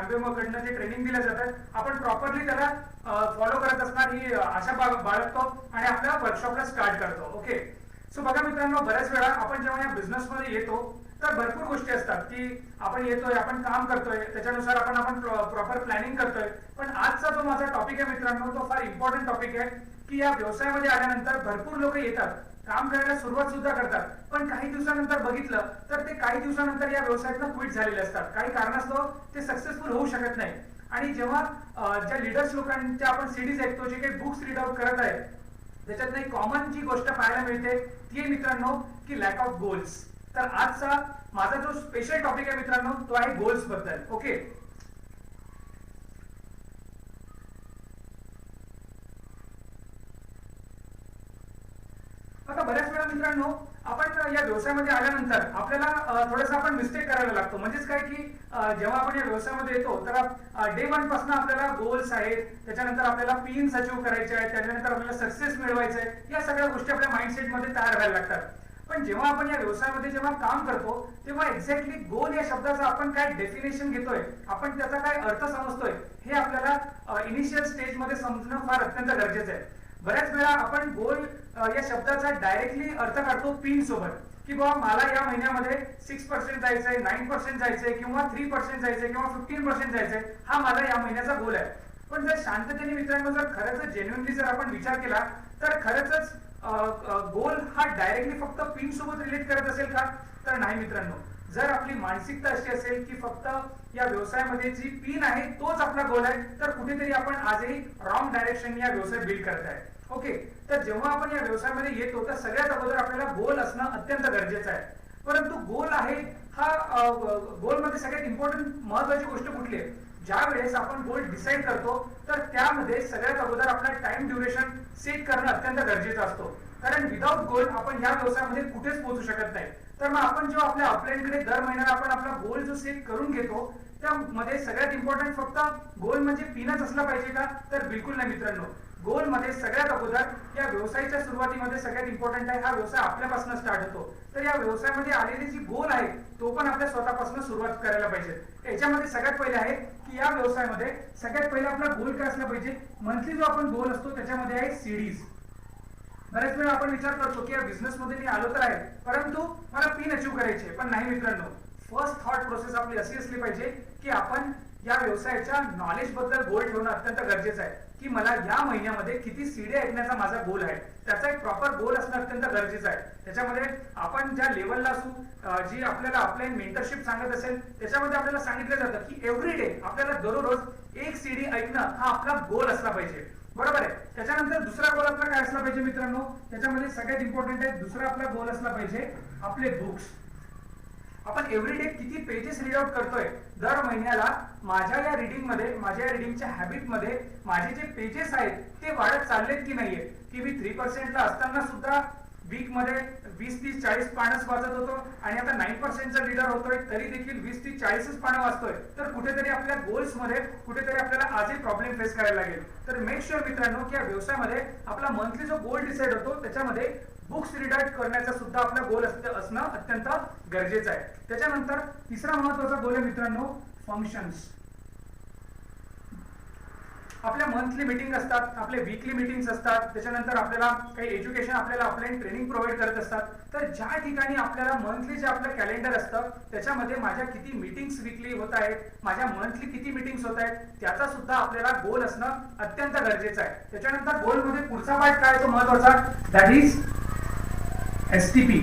सांगवेमो कडनं जे ट्रेनिंग दिलं जातं आपण प्रॉपरली त्याला फॉलो करत असणार ही आशा बाळगतो आणि आपल्या वर्कशॉपला स्टार्ट करतो. ओके, सो बघा मित्रांनो, बऱ्याच वेळा आपण जेव्हा या बिझनेस मध्ये येतो तर भरपूर गोष्टी असतात की आपण येतोय, आपण काम करतोय, त्याच्यानुसार आपण प्रॉपर प्लॅनिंग करतोय. पण आजचा जो माझा टॉपिक आहे मित्रांनो तो फार इम्पॉर्टंट टॉपिक आहे की या व्यवसायामध्ये आल्यानंतर भरपूर लोक येतात, काम करायला सुरुवात सुद्धा करतात, पण काही दिवसानंतर बघितलं तर ते काही दिवसानंतर या व्यवसायातनं क्विट झालेले असतात. काही कारणास्तव ते सक्सेसफुल होऊ शकत नाही. आणि जेव्हा ज्या लीडर्स लोकांच्या आपण सीडीज ऐकतो, जे काही बुक्स रीड आउट करत आहे, त्याच्यात एक कॉमन जी गोष्ट पाहायला मिळते ती आहे मित्रांनो की लॅक ऑफ गोल्स. तर आजचा माझा जो स्पेशल टॉपिक आहे मित्रांनो तो आहे गोल्स बद्दल. ओके, आता बऱ्याच वेळा मित्रांनो आपण या व्यवसायामध्ये आल्यानंतर आपल्याला थोडंसं आपण मिस्टेक करायला लागतो. म्हणजेच काय की जेव्हा आपण या व्यवसायामध्ये येतो तर डे वन पासून आपल्याला गोल्स आहेत, त्याच्यानंतर आपल्याला पिन्स अचीव्ह करायचे आहेत, त्याच्यानंतर आपल्याला सक्सेस मिळवायचं आहे, या सगळ्या गोष्टी आपल्या माइंडसेट मध्ये तयार व्हायला लागतात. पण जेव्हा आपण या व्यवसायामध्ये जेव्हा काम करतो तेव्हा एक्झॅक्टली गोल या शब्दाचं आपण काय डेफिनेशन घेतोय, आपण त्याचा काय अर्थ समजतोय, हे आपल्याला इनिशियल स्टेज मध्ये समजणं फार अत्यंत गरजेचं आहे. बऱ्याच वेळा आपण गोल या शब्दाचा डायरेक्टली अर्थ काढतो पिन सोबत की बाबा मला या महिन्यामध्ये 6% जायचंय, 9% जायचंय किंवा 3% जायचंय किंवा 15% जायचंय, हा माझा या महिन्याचा गोल आहे. पण जर शांततेने मित्रांनो जर खरंच जेन्युइनली जर आपण विचार केला तर खरंच गोल हा डायरेक्टली फक्त पिन सोबत रिलेट करत असेल का? तर नाही मित्रांनो. जर आपली मानसिकता अशी असेल की फक्त या व्यवसायामध्ये जी पिन आहे तोच आपला गोल आहे तर कुठेतरी आपण आजही रॉंग डायरेक्शन या व्यवसाय बिल्ड करत आहे. ओके, तर जेव्हा आपण या व्यवसायामध्ये येतो तर सगळ्यात अगोदर आपल्याला गोल असणं अत्यंत गरजेचं आहे. परंतु गोल आहे हा गोल मध्ये सगळ्यात इम्पॉर्टंट महत्वाची गोष्ट कुठली आहे? ज्या वेळेस आपण गोल डिसाईड करतो तर त्यामध्ये सगळ्यात अगोदर आपला टाइम ड्युरेशन सेट करणं अत्यंत गरजेचं असतो. कारण विदाउट गोल आपण या व्यवसायामध्ये कुठेच पोहोचू शकत नाही. तर मग आपण जेव्हा आपल्या अपलाईनकडे दर महिन्याला आपण आपला गोल जो सेट करून घेतो त्यामध्ये सगळ्यात इम्पॉर्टंट फक्त गोल म्हणजे पिनच असला पाहिजे का? तर बिलकुल नाही मित्रांनो. गोल मध्ये सगळ्यात अगोदर या व्यवसायाच्या सुरुवातीमध्ये सगळ्यात इम्पॉर्टंट आहे हा व्यवसाय आपल्यापासून स्टार्ट होतो. तर या व्यवसायामध्ये आलेली जी गोल आहे तो पण आपल्या स्वतःपासून सुरुवात करायला पाहिजे. याच्यामध्ये सगळ्यात पहिले आहे की या व्यवसायामध्ये सगळ्यात पहिले आपला गोल काय असला पाहिजे? मंथली जो आपण गोल असतो त्याच्यामध्ये आहे सीडीज. बऱ्याच वेळा आपण विचार करतो की या बिझनेस मध्ये मी आलो तर आहे परंतु मला पिन अचीव्ह करायचे, पण नाही मित्रांनो. फर्स्ट थॉट प्रोसेस आपली अशी असली पाहिजे की आपण या व्यवसायाच्या नॉलेज बद्दल गोल ठेवणं अत्यंत गरजेचं आहे की मला या महिन्यामध्ये किती सीडी ऐकण्याचा माझा गोल आहे, त्याचा एक प्रॉपर गोल असणं अत्यंत गरजेचं आहे. त्याच्यामध्ये आपण ज्या लेवलला असू, जी आपल्याला ऑफलाईन मेंटरशिप सांगत असेल त्याच्यामध्ये आपल्याला सांगितलं जातं की एव्हरी डे आपल्याला दररोज एक सीडी ऐकणं हा आपला गोल असला पाहिजे. बरोबर आहे. त्याच्यानंतर दुसरा गोल आपला काय असला पाहिजे मित्रांनो? त्याच्यामध्ये सगळ्यात इम्पॉर्टंट आहे दुसरा आपला गोल असला पाहिजे आपले बुक्स. आपण एव्हरी डे किती पेजेस रीड आउट करतोय दर महिन्याला, माझ्या या रीडिंग मध्ये, माझ्या या रीडिंगच्या हॅबिट मध्ये माझे जे पेजेस आहेत ते वाढत चाललेत की नाहीये? की मी 3% ला असताना सुद्धा वीक मध्ये 20, 30, 40 पानच वाचत होतो आणि आता 9% चा लीडर होतोय तरी देखील 20, 30, 40 पानं वाचतोय. तर कुठेतरी आपल्या गोल्स मध्ये कुठेतरी आपल्याला आजही प्रॉब्लेम फेस करायला लागेल. तर मेक शुअर मित्रांनो की या व्यवसायामध्ये आपला मंथली जो गोल डिसाइड होतो त्याच्यामध्ये बुक्स रीड आउट करण्याचा सुद्धा आपला गोल असणं अत्यंत गरजेचं आहे. त्याच्यानंतर तिसरा महत्वाचा गोल आहे मित्रांनो फंक्शन्स. आपल्या मंथली मीटिंग असतात, आपले वीकली मीटिंग्स असतात, त्याच्यानंतर आपल्याला काही एज्युकेशन आपल्याला ऑफलाईन ट्रेनिंग प्रोव्हाइड करत असतात. तर ज्या ठिकाणी आपल्याला मंथली जे आपलं कॅलेंडर असतं त्याच्यामध्ये माझ्या किती मीटिंग्स वीकली होत आहेत, माझ्या मंथली किती मीटिंग्स होत आहेत, त्याचा सुद्धा आपल्याला गोल असणं अत्यंत गरजेचं आहे. त्याच्यानंतर गोल मध्ये पुढचा पार्ट काय तो महत्वाचा, दॅट इज एसटीपी,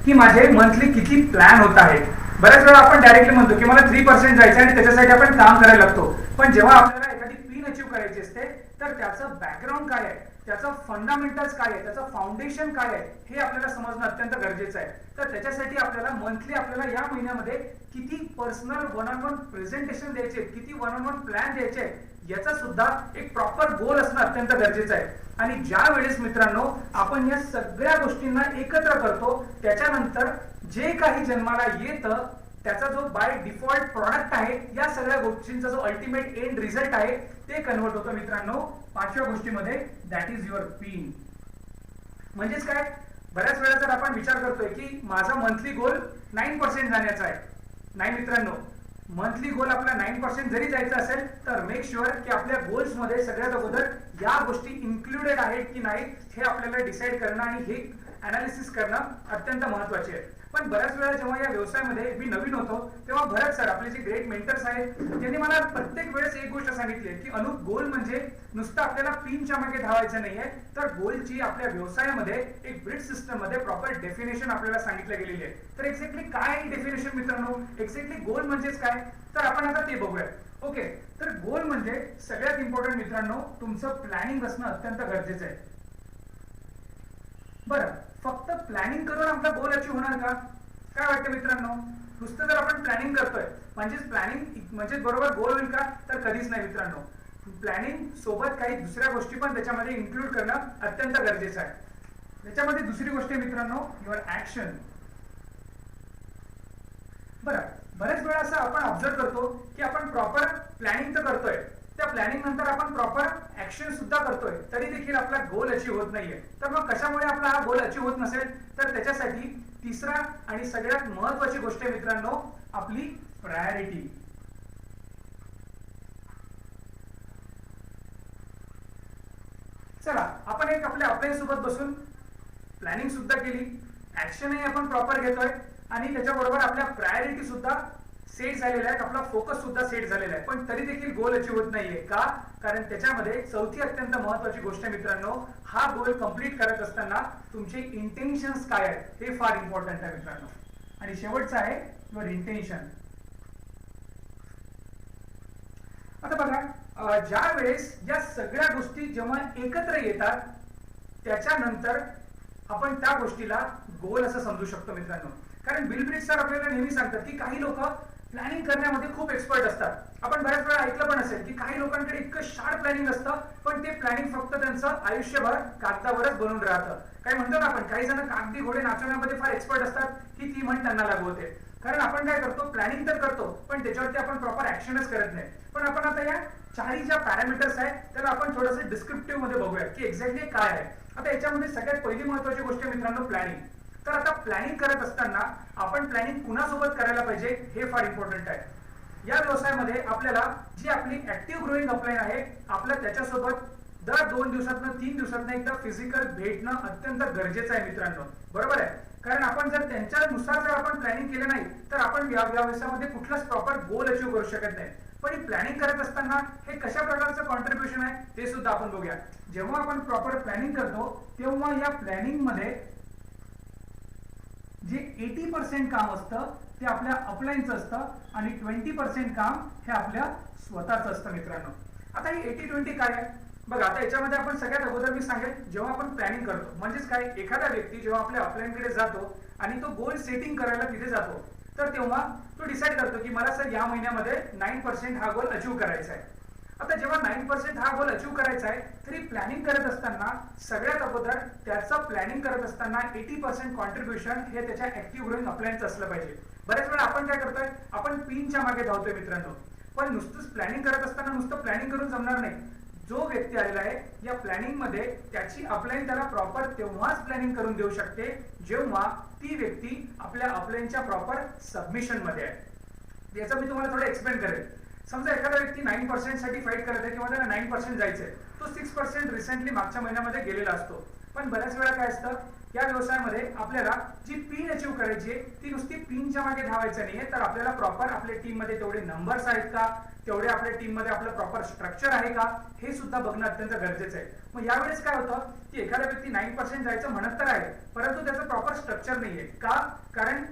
की माझे मंथली किती प्लॅन होत आहेत. बऱ्याच वेळा आपण डायरेक्टली म्हणतो की मला 3% जायचं आणि त्याच्यासाठी आपण काम करायला लागतो. पण जेव्हा आपल्याला एखादी पिन अचीव्ह करायची असते तर त्याचं बॅकग्राऊंड काय आहे, त्याचं फंडामेंटल्स काय आहे, त्याचं फाउंडेशन काय आहे हे आपल्याला समजणं अत्यंत गरजेचं आहे. तर त्याच्यासाठी आपल्याला मंथली आपल्याला या महिन्यामध्ये किती personal one on one presentation द्यायचे, किती वन ऑन वन प्लॅन द्यायचे, याचा सुद्धा एक प्रॉपर गोल असणं अत्यंत गरजेचं आहे. आणि ज्या वेळेस मित्रांनो आपण या सगळ्या गोष्टींना एकत्र करतो त्याच्यानंतर जे काही जन्माला येतं त्याचा जो बाय डिफॉल्ट प्रॉडक्ट आहे, या सगळ्या गोष्टींचा जो अल्टिमेट एंड रिझल्ट आहे ते कन्वर्ट होतं मित्रांनो पाचव्या गोष्टीमध्ये, दॅट इज युअर पिन. म्हणजेच काय, बऱ्याच वेळा जर आपण विचार करतोय की माझा मंथली गोल 9% जाण्याचा आहे, नाही मित्रांनो, मंथली गोल आपला 9% जरी जायचं असेल तर मेक शुअर की आपल्या गोल्स मध्ये सगळ्यात अगोदर या गोष्टी इन्क्लुडेड आहेत की नाही हे आपल्याला डिसाईड करणं आणि हे अनालिसिस करणं अत्यंत महत्त्वाचे आहे. पण बऱ्याच वेळा जेव्हा या व्यवसायामध्ये मी नवीन होतो तेव्हा भरत सर आपले जे ग्रेट मेंटर्स आहेत त्यांनी मला प्रत्येक वेळेस एक गोष्ट सांगितली की अनु गोल म्हणजे नुसतं आपल्याला पिनच्या मागे धावायचं नाहीये, तर गोलची आपल्या व्यवसायामध्ये एक ब्रिज सिस्टम मध्ये प्रॉपर डेफिनेशन आपल्याला सांगितलं गेलेली आहे. तर एक्झॅक्टली काय डेफिनेशन मित्रांनो, एक्झॅक्टली गोल म्हणजेच काय तर आपण आता ते बघूया. ओके, तर गोल म्हणजे सगळ्यात इम्पॉर्टंट मित्रांनो तुमचं प्लॅनिंग असणं अत्यंत गरजेचं आहे. बरं, फक्त प्लॅनिंग करून आपला गोल अचीव होणार का? काय वाटतं मित्रांनो? नुसतं जर आपण प्लॅनिंग करतोय म्हणजेच प्लॅनिंग म्हणजे बरोबर गोल होईल का? तर कधीच नाही मित्रांनो. प्लॅनिंग सोबत काही दुसऱ्या गोष्टी पण त्याच्यामध्ये इन्क्लूड करणं अत्यंत गरजेचं आहे. त्याच्यामध्ये दुसरी गोष्ट आहे मित्रांनो युअर ऍक्शन. बरं, बरेच वेळा असं आपण ऑब्झर्व करतो की आपण प्रॉपर प्लॅनिंग तर करतोय, त्या प्लॅनिंग नंतर आपण प्रॉपर ऍक्शन सुद्धा करतोय, तरी देखील आपला गोल अचीव होत नाहीये. तर मग कशामुळे आपला हा गोल अचीव होत नसेल? तर त्याच्यासाठी तिसरा आणि सगळ्यात महत्वाची गोष्ट आहे मित्रांनो आपली प्रायोरिटी. चला आपण एक आपल्या अपलाईन सोबत बसून प्लॅनिंग सुद्धा केली, ऍक्शनही आपण प्रॉपर घेतोय आणि त्याच्याबरोबर आपल्या प्रायोरिटी सुद्धा सेट झालेला आहे, आपला फोकस सुद्धा सेट झालेला आहे, पण तरी देखील गोल अचीव होत नाहीये. का? कारण त्याच्यामध्ये चौथी अत्यंत महत्वाची गोष्ट मित्रांनो, हा गोल कंप्लीट करत असताना तुमचे इंटेन्शन्स काय आहेत हे फार इम्पॉर्टंट आहे मित्रांनो. आणि शेवटचं आहे युअर इंटेन्शन. आता बघा, ज्या वेळेस या सगळ्या गोष्टी जेव्हा एकत्र येतात त्याच्यानंतर आपण त्या गोष्टीला गोल असं समजू शकतो मित्रांनो. कारण बिल ब्रिज सर आपल्याला नेहमी सांगतात की काही लोक प्लॅनिंग करण्यामध्ये खूप एक्सपर्ट असतात. आपण बऱ्याच वेळा ऐकलं पण असेल की काही लोकांकडे इतकं शार्प प्लॅनिंग असतं, पण ते प्लॅनिंग फक्त त्यांचं आयुष्यभर कागदावरच बनून राहतं. काय म्हणतो ना आपण, काही जण कागदी घोडे नाचवण्यामध्ये फार एक्सपर्ट असतात की ती म्हण त्यांना लागू होते. कारण आपण काय करतो, प्लॅनिंग तर करतो पण त्याच्यावरती आपण प्रॉपर ऍक्शनच करत नाही. पण आपण आता या चारही ज्या पॅरामीटर्स आहेत त्याला आपण थोडंसं डिस्क्रिप्टिव्ह मध्ये बघूया की एक्झॅक्टली काय आहे. आता याच्यामध्ये सगळ्यात पहिली महत्वाची गोष्ट मित्रांनो प्लॅनिंग. तर आता प्लॅनिंग करत असताना आपण प्लॅनिंग कुणासोबत करायला पाहिजे हे फार इम्पॉर्टंट आहे. या व्यवसायामध्ये आपल्याला जी आपली ऍक्टिव्ह ग्रोईंग अपलाईन आहे आपलं त्याच्यासोबत दर 2 दिवसातनं 3 दिवसातनं एकदा फिजिकल भेटणं अत्यंत गरजेचं आहे मित्रांनो. बरोबर आहे, कारण आपण जर त्यांच्यानुसार जर आपण प्लॅनिंग केलं नाही तर आपण या व्यवसायामध्ये कुठलाच प्रॉपर गोल अचीव करू शकत नाही. पण ही प्लॅनिंग करत असताना हे कशा प्रकारचं कॉन्ट्रीब्युशन आहे ते सुद्धा आपण बघूया. जेव्हा आपण प्रॉपर प्लॅनिंग करतो तेव्हा या प्लॅनिंग मध्ये जे 80% काम असतं ते आपल्या अपलाईनचं असतं आणि 20% काम हे आपल्या स्वतःचं असतं मित्रांनो. आता ही 80-20 काय आहे बघा. आता याच्यामध्ये आपण सगळ्यात अगोदर मी सांगेन, जेव्हा आपण प्लॅनिंग करतो म्हणजेच काय, एखादा व्यक्ती जेव्हा आपल्या अपलाईनकडे जातो आणि तो गोल सेटिंग करायला तिथे जातो तर तेव्हा तो डिसाईड करतो की मला सर या महिन्यामध्ये 9% हा गोल अचीव करायचा आहे. आता जेव्हा 9% हा गोल अचीव करायचा आहे तरी प्लॅनिंग करत असताना सगळ्यात अगोदर त्याचं प्लॅनिंग करत असताना 80% कॉन्ट्रीब्युशन हे त्याच्या ऍक्टिव्ह ग्रोईंग अपलाईनचं असलं पाहिजे. बऱ्याच वेळा आपण काय करतोय, आपण पिनच्या मागे धावतोय मित्रांनो. पण नुसतंच प्लॅनिंग करत असताना नुसतं प्लॅनिंग करून जमणार नाही. जो व्यक्ती आलेला आहे या प्लॅनिंग मध्ये त्याची अपलाईन त्याला प्रॉपर तेव्हाच प्लॅनिंग करून देऊ शकते जेव्हा ती व्यक्ती आपल्या अपलाईनच्या प्रॉपर सबमिशन मध्ये आहे. याचं मी तुम्हाला थोडं एक्सप्लेन करेन. समजा एखादा व्यक्ती 9% साठी फाईट करत आहे किंवा त्याला 9% जायचंय, तो 6% रिसेंटली मागच्या महिन्यामध्ये गेलेला असतो. पण बऱ्याच वेळा काय असतं, या व्यवसायामध्ये आपल्याला जी पिन अचीव करायची आहे ती नुसती पिनच्या मागे धावायचं नाहीये, तर आपल्याला प्रॉपर आपल्या टीम मध्ये तेवढे नंबर्स आहेत का, तेवढे आपल्या टीम मध्ये आपलं प्रॉपर स्ट्रक्चर आहे का हे सुद्धा बघणं अत्यंत गरजेचं आहे. मग यावेळेस काय होतं की एखादा व्यक्ती 9% जायचं म्हणत तर आहे परंतु त्याचं प्रॉपर स्ट्रक्चर नाहीये. का? कारण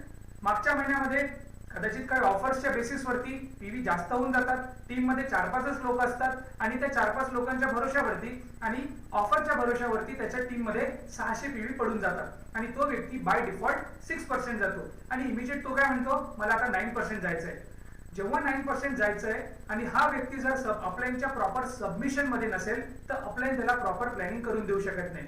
मागच्या महिन्यामध्ये कदाचित काही ऑफर्सच्या बेसिसवरती पीव्ही जास्त होऊन जातात, टीम मध्ये 4-5 लोक असतात आणि त्या 4-5 लोकांच्या भरोश्यावरती आणि ऑफरच्या भरोश्यावरती त्याच्या टीम मध्ये 600 पीव्ही पडून जातात आणि तो व्यक्ती बाय डिफॉल्ट 6% जातो आणि इमिजिएट तो काय म्हणतो, मला आता 9% जायचंय. जेव्हा 9% जायचंय आणि हा व्यक्ती जर अपलाईनच्या प्रॉपर सबमिशन मध्ये नसेल तर अपलाईन त्याला प्रॉपर प्लॅनिंग करून देऊ शकत नाही.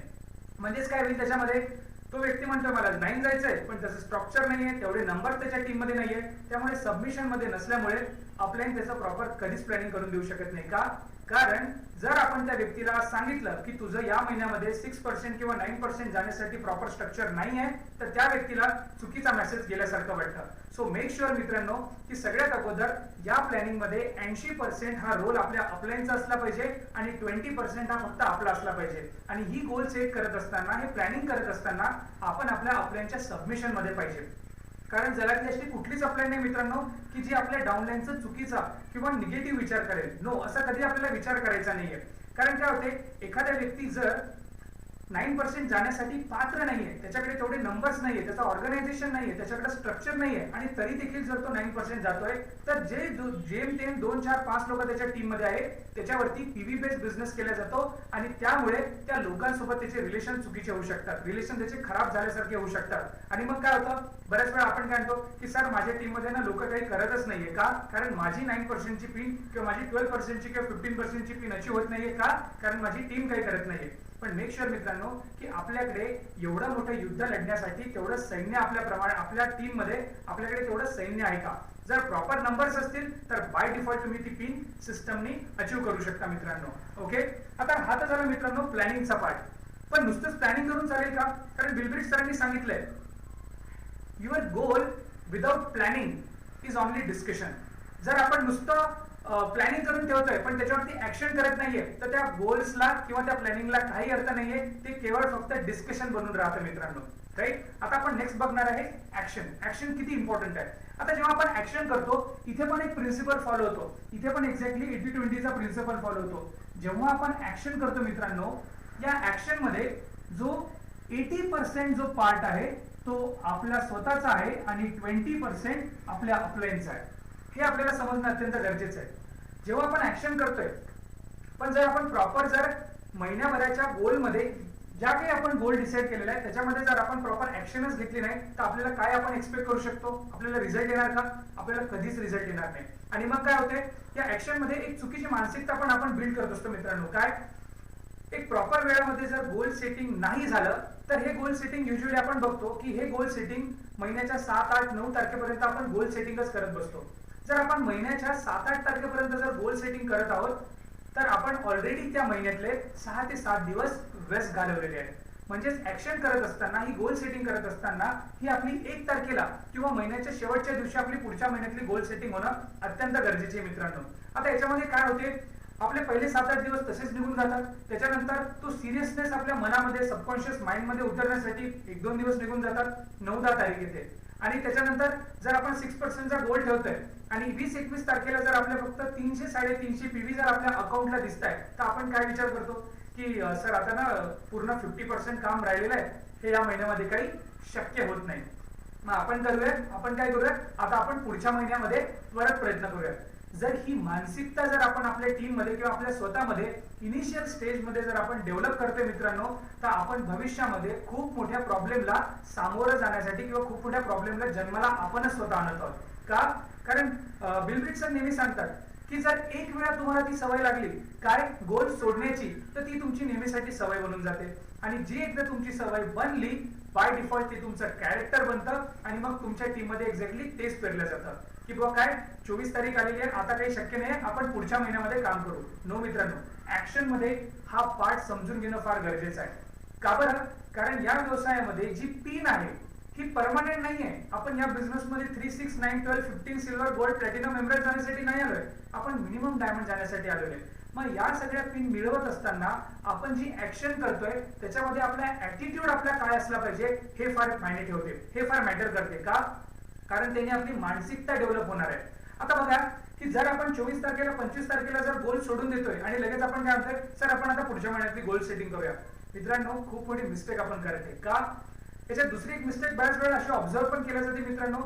म्हणजेच काय होईल, त्याच्यामध्ये तो व्यक्ती म्हणतो मला 9 जायचंय पण त्याचं स्ट्रक्चर नाहीये, तेवढे नंबर त्याच्या टीम मध्ये नाहीये, त्यामुळे सबमिशन मध्ये नसल्यामुळे अपलाईन त्याचं प्रॉपर कधीच प्लॅनिंग करून देऊ शकत नाही. का? कारण जर आपण त्या व्यक्तीला सांगितलं की तुझं या महिन्यामध्ये 6% किंवा 9% जाण्यासाठी प्रॉपर स्ट्रक्चर नाही आहे, तर त्या व्यक्तीला चुकीचा मेसेज गेल्यासारखं वाटतं. सो मेक शुअर मित्रांनो की सगळ्यात अगोदर या प्लॅनिंग मध्ये 80% हा रोल आपल्या अपलाईनचा असला पाहिजे आणि 20% हा फक्त आपला असला पाहिजे. आणि ही गोल सेट करत असताना, हे प्लॅनिंग करत असताना आपण आपल्या अपलाईनच्या सबमिशन मध्ये पाहिजे. कारण जगातली अशी कुठलीच अपलाईन नाही मित्रांनो की जी आपल्या डाऊनलाईनचा चुकीचा किंवा निगेटिव्ह विचार करेल. नो, असा कधी आपल्याला विचार करायचा नाहीये. कारण काय होते, एखाद्या व्यक्ती जर 9% जाण्यासाठी पात्र नाहीये, त्याच्याकडे तेवढे नंबर्स नाहीये, त्याचा ऑर्गनायझेशन नाहीये, त्याच्याकडे स्ट्रक्चर नाहीये आणि तरी देखील जर तो 9% जातोय, तर जे जेमतेम 2, 4, 5 लोक त्याच्या टीम मध्ये आहेत त्याच्यावरती पीव्ही बेस्ड बिझनेस केला जातो आणि त्यामुळे त्या लोकांसोबत त्याचे रिलेशन चुकीचे होऊ शकतात, रिलेशन त्याचे खराब झाल्यासारखे होऊ शकतात. आणि मग काय होतं, बऱ्याच वेळा आपण काय म्हणतो की सर माझ्या टीम मध्ये ना लोक काही करतच नाहीये. का? कारण माझी 9% ची पिन किंवा माझी 12% ची किंवा 15% ची पिन अचीव्ह होत नाहीये. का? कारण माझी टीम काही करत नाहीये. पण मेक शुअर मित्रांनो की आपल्याकडे एवढं मोठं युद्ध लढण्यासाठी तेवढं सैन्य आपल्या टीम मध्ये आपल्याकडे तेवढं सैन्य आहे का? जर प्रॉपर नंबर्स असतील तर बाय डिफॉल्ट तुम्ही ती पिन सिस्टमनी अचीव्ह करू शकता मित्रांनो. ओके, आता हा तर झाला मित्रांनो प्लॅनिंगचा पार्ट. पण नुसतंच प्लॅनिंग करून चालेल का? कारण बिल गेट्स सरांनी सांगितलंय your goal without planning is only discussion. जर आपण नुसतं प्लॅनिंग करून ठेवतोय पण त्याच्यावरती ऍक्शन करत नाहीये, तर त्या गोल्सला किंवा त्या प्लॅनिंगला काही अर्थ नाहीये, ते केवळ फक्त डिस्कशन बनून राहतं मित्रांनो. राईट, आता आपण नेक्स्ट बघणार आहे ऍक्शन. ऍक्शन किती इम्पॉर्टंट आहे. आता जेव्हा आपण ऍक्शन करतो इथे पण एक प्रिन्सिपल फॉलो होतो, इथे पण एक्झॅक्टली 80-20 चा प्रिन्सिपल फॉलो होतो. जेव्हा आपण ऍक्शन करतो मित्रांनो, या ऍक्शन मध्ये जो 80% जो पार्ट आहे तो आपला स्वतःचा आहे आणि 20% आपल्या अपलाईनचा आहे. हे आपल्याला समजणं अत्यंत गरजेचं आहे जेव्हा आपण ऍक्शन करतोय. पण जर आपण प्रॉपर जर महिन्याभराच्या गोलमध्ये ज्या काही आपण गोल डिसाईड केलेला आहे त्याच्यामध्ये जर आपण प्रॉपर ऍक्शनच घेतली नाही, तर आपल्याला काय आपण एक्सपेक्ट करू शकतो? आपल्याला रिझल्ट येणार का? आपल्याला कधीच रिझल्ट येणार नाही. आणि मग काय होते, या ऍक्शन मध्ये एक चुकीची मानसिकता पण आपण बिल्ड करत असतो मित्रांनो. काय? एक प्रॉपर वेळामध्ये जर गोल सेटिंग नाही झालं तर हे गोल सेटिंग युजली आपण बघतो की हे गोल सेटिंग महिन्याच्या 7, 8, 9 तारखेपर्यंत आपण गोल सेटिंगच करत बसतो. जर आपण महिन्याच्या 7, 8 तारखेपर्यंत जर गोल सेटिंग करत आहोत तर आपण ऑलरेडी त्या महिन्यातले 6 ते 7 दिवस वेस्ट घालवलेले आहेत. म्हणजेच ऍक्शन करत असताना, ही गोल सेटिंग करत असताना ही आपली 1 तारखेला किंवा महिन्याच्या शेवटच्या दिवशी आपली पुढच्या महिन्यातली गोल सेटिंग होणं अत्यंत गरजेचे आहे मित्रांनो. आता याच्यामध्ये काय होते, आपले पहिले 7-8 दिवस तसेच निघून जातात. त्याच्यानंतर तो सिरियसनेस आपल्या मनामध्ये, सबकॉन्शियस माइंड मध्ये उतरण्यासाठी 1-2 दिवस निघून जातात. 9-10 तारीख येते आणि त्याच्यानंतर जर आपण 6% चा गोल ठेवतोय आणि 20-21 तारखेला जर आपल्या फक्त 300-350 पीव्ही जर आपल्या अकाउंटला दिसत आहे, तर आपण काय विचार करतो की सर आता ना पूर्ण 50% काम राहिलेलं आहे, हे या महिन्यामध्ये काही शक्य होत नाही. मग आपण काय करूया, आता आपण पुढच्या महिन्यामध्ये परत प्रयत्न करूया. जर ही मानसिकता जर आपण आपल्या टीम मध्ये किंवा आपल्या स्वतःमध्ये इनिशियल स्टेज मध्ये जर आपण डेव्हलप करतोय मित्रांनो, तर आपण भविष्यामध्ये खूप मोठ्या प्रॉब्लेमला सामोरं जाण्यासाठी किंवा खूप मोठ्या प्रॉब्लेमला जन्माला आपणच स्वतः आणत आहोत. का? कारण बिल गेट्स सर नेहमी सांगतात की जर एक वेळा तुम्हाला ती सवय लागली काय गोल सोडण्याची, तर ती तुमची नेहमीसाठी सवय बनून जाते. आणि जी एकदा तुमची सवय बनली बाय डिफॉल्ट ते तुमचं कॅरेक्टर बनतं आणि मग तुमच्या टीम मध्ये एक्झॅक्टली तेच पेरलं जातं की बघ काय 24 तारीख आलेली आहे, आता काही शक्य नाही, आपण पुढच्या महिन्यामध्ये काम करू. नो मित्रांनो, ऍक्शन मध्ये हा पार्ट समजून घेणं फार गरजेचं आहे. का बरं? कारण या व्यवसायामध्ये जी पिन आहे ही परमनंट नाहीये. आपण या बिझनेस मध्ये 3, 6, 9, 12, 15 सिल्वर, गोल्ड, प्लॅटिनम, एमराल्ड जाण्यासाठी नाही आलोय, आपण मिनिमम डायमंड जाण्यासाठी आलोय. मग या सगळ्या पिन मिळवत असताना आपण जी ऍक्शन करतोय त्याच्यामध्ये आपला ऍटिट्यूड आपला काय असला पाहिजे हे फार मायने ठेवते, हे फार मॅटर करते. का? कारण त्याने आपली मानसिकता डेव्हलप होणार आहे. आता बघा की जर आपण 24 तारखेला 25 तारखेला जर गोल सोडून देतोय आणि लगेच आपण काय म्हणतोय सर आपण आता पुढच्या महिन्यातली गोल सेटिंग करूया, मित्रांनो खूप मोठी मिस्टेक आपण करते. का? त्याच्यात दुसरी एक मिस्टेक बऱ्याच वेळा अशी ऑब्झर्व पण केली जाते मित्रांनो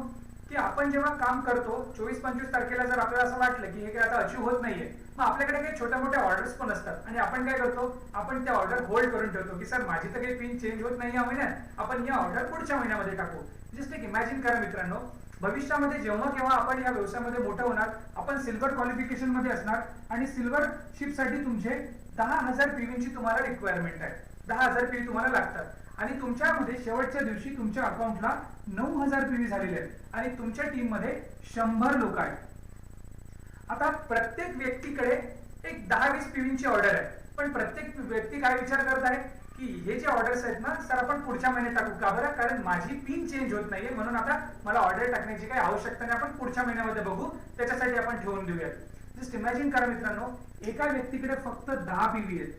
की आपण जेव्हा काम करतो 24-25 तारखेला जर आपल्याला असं वाटलं की हे काय आता अचीव्ह होत नाहीये, मग आपल्याकडे काही छोट्या मोठ्या ऑर्डर्स पण असतात आणि आपण काय करतो, आपण त्या ऑर्डर होल्ड करून ठेवतो की सर माझी तर काही पिन चेंज होत नाही या महिन्यात, आपण या ऑर्डर पुढच्या महिन्यामध्ये टाकू. जस्ट एक इमॅजिन करा मित्रांनो, भविष्यामध्ये जेव्हा केव्हा आपण या व्यवसायामध्ये मोठं होणार, आपण सिल्वर क्वालिफिकेशन मध्ये असणार आणि सिल्वर शिप साठी तुमचे 10,000 पीव्हीची तुम्हाला रिक्वायरमेंट आहे. 10,000 पीव्ही तुम्हाला लागतात आणि तुमच्यामध्ये शेवटच्या दिवशी तुमच्या अकाउंटला 9,000 पीव्ही झालेले आहेत आणि तुमच्या टीम मध्ये 100 लोक आहेत. आता प्रत्येक व्यक्तीकडे एक 10-20 पीव्हीची ऑर्डर आहे, पण प्रत्येक व्यक्ती काय विचार करत आहे की हे जे ऑर्डर्स आहेत ना सर आपण पुढच्या महिन्यात टाकू का बरं, कारण माझी पिन चेंज होत नाहीये म्हणून आता मला ऑर्डर टाकण्याची काही आवश्यकता नाही, आपण पुढच्या महिन्यामध्ये बघू, त्याच्यासाठी आपण ठेवून देऊयात. जस्ट इमॅजिन करा मित्रांनो, एका व्यक्तीकडे फक्त 10 पीव्ही आहेत,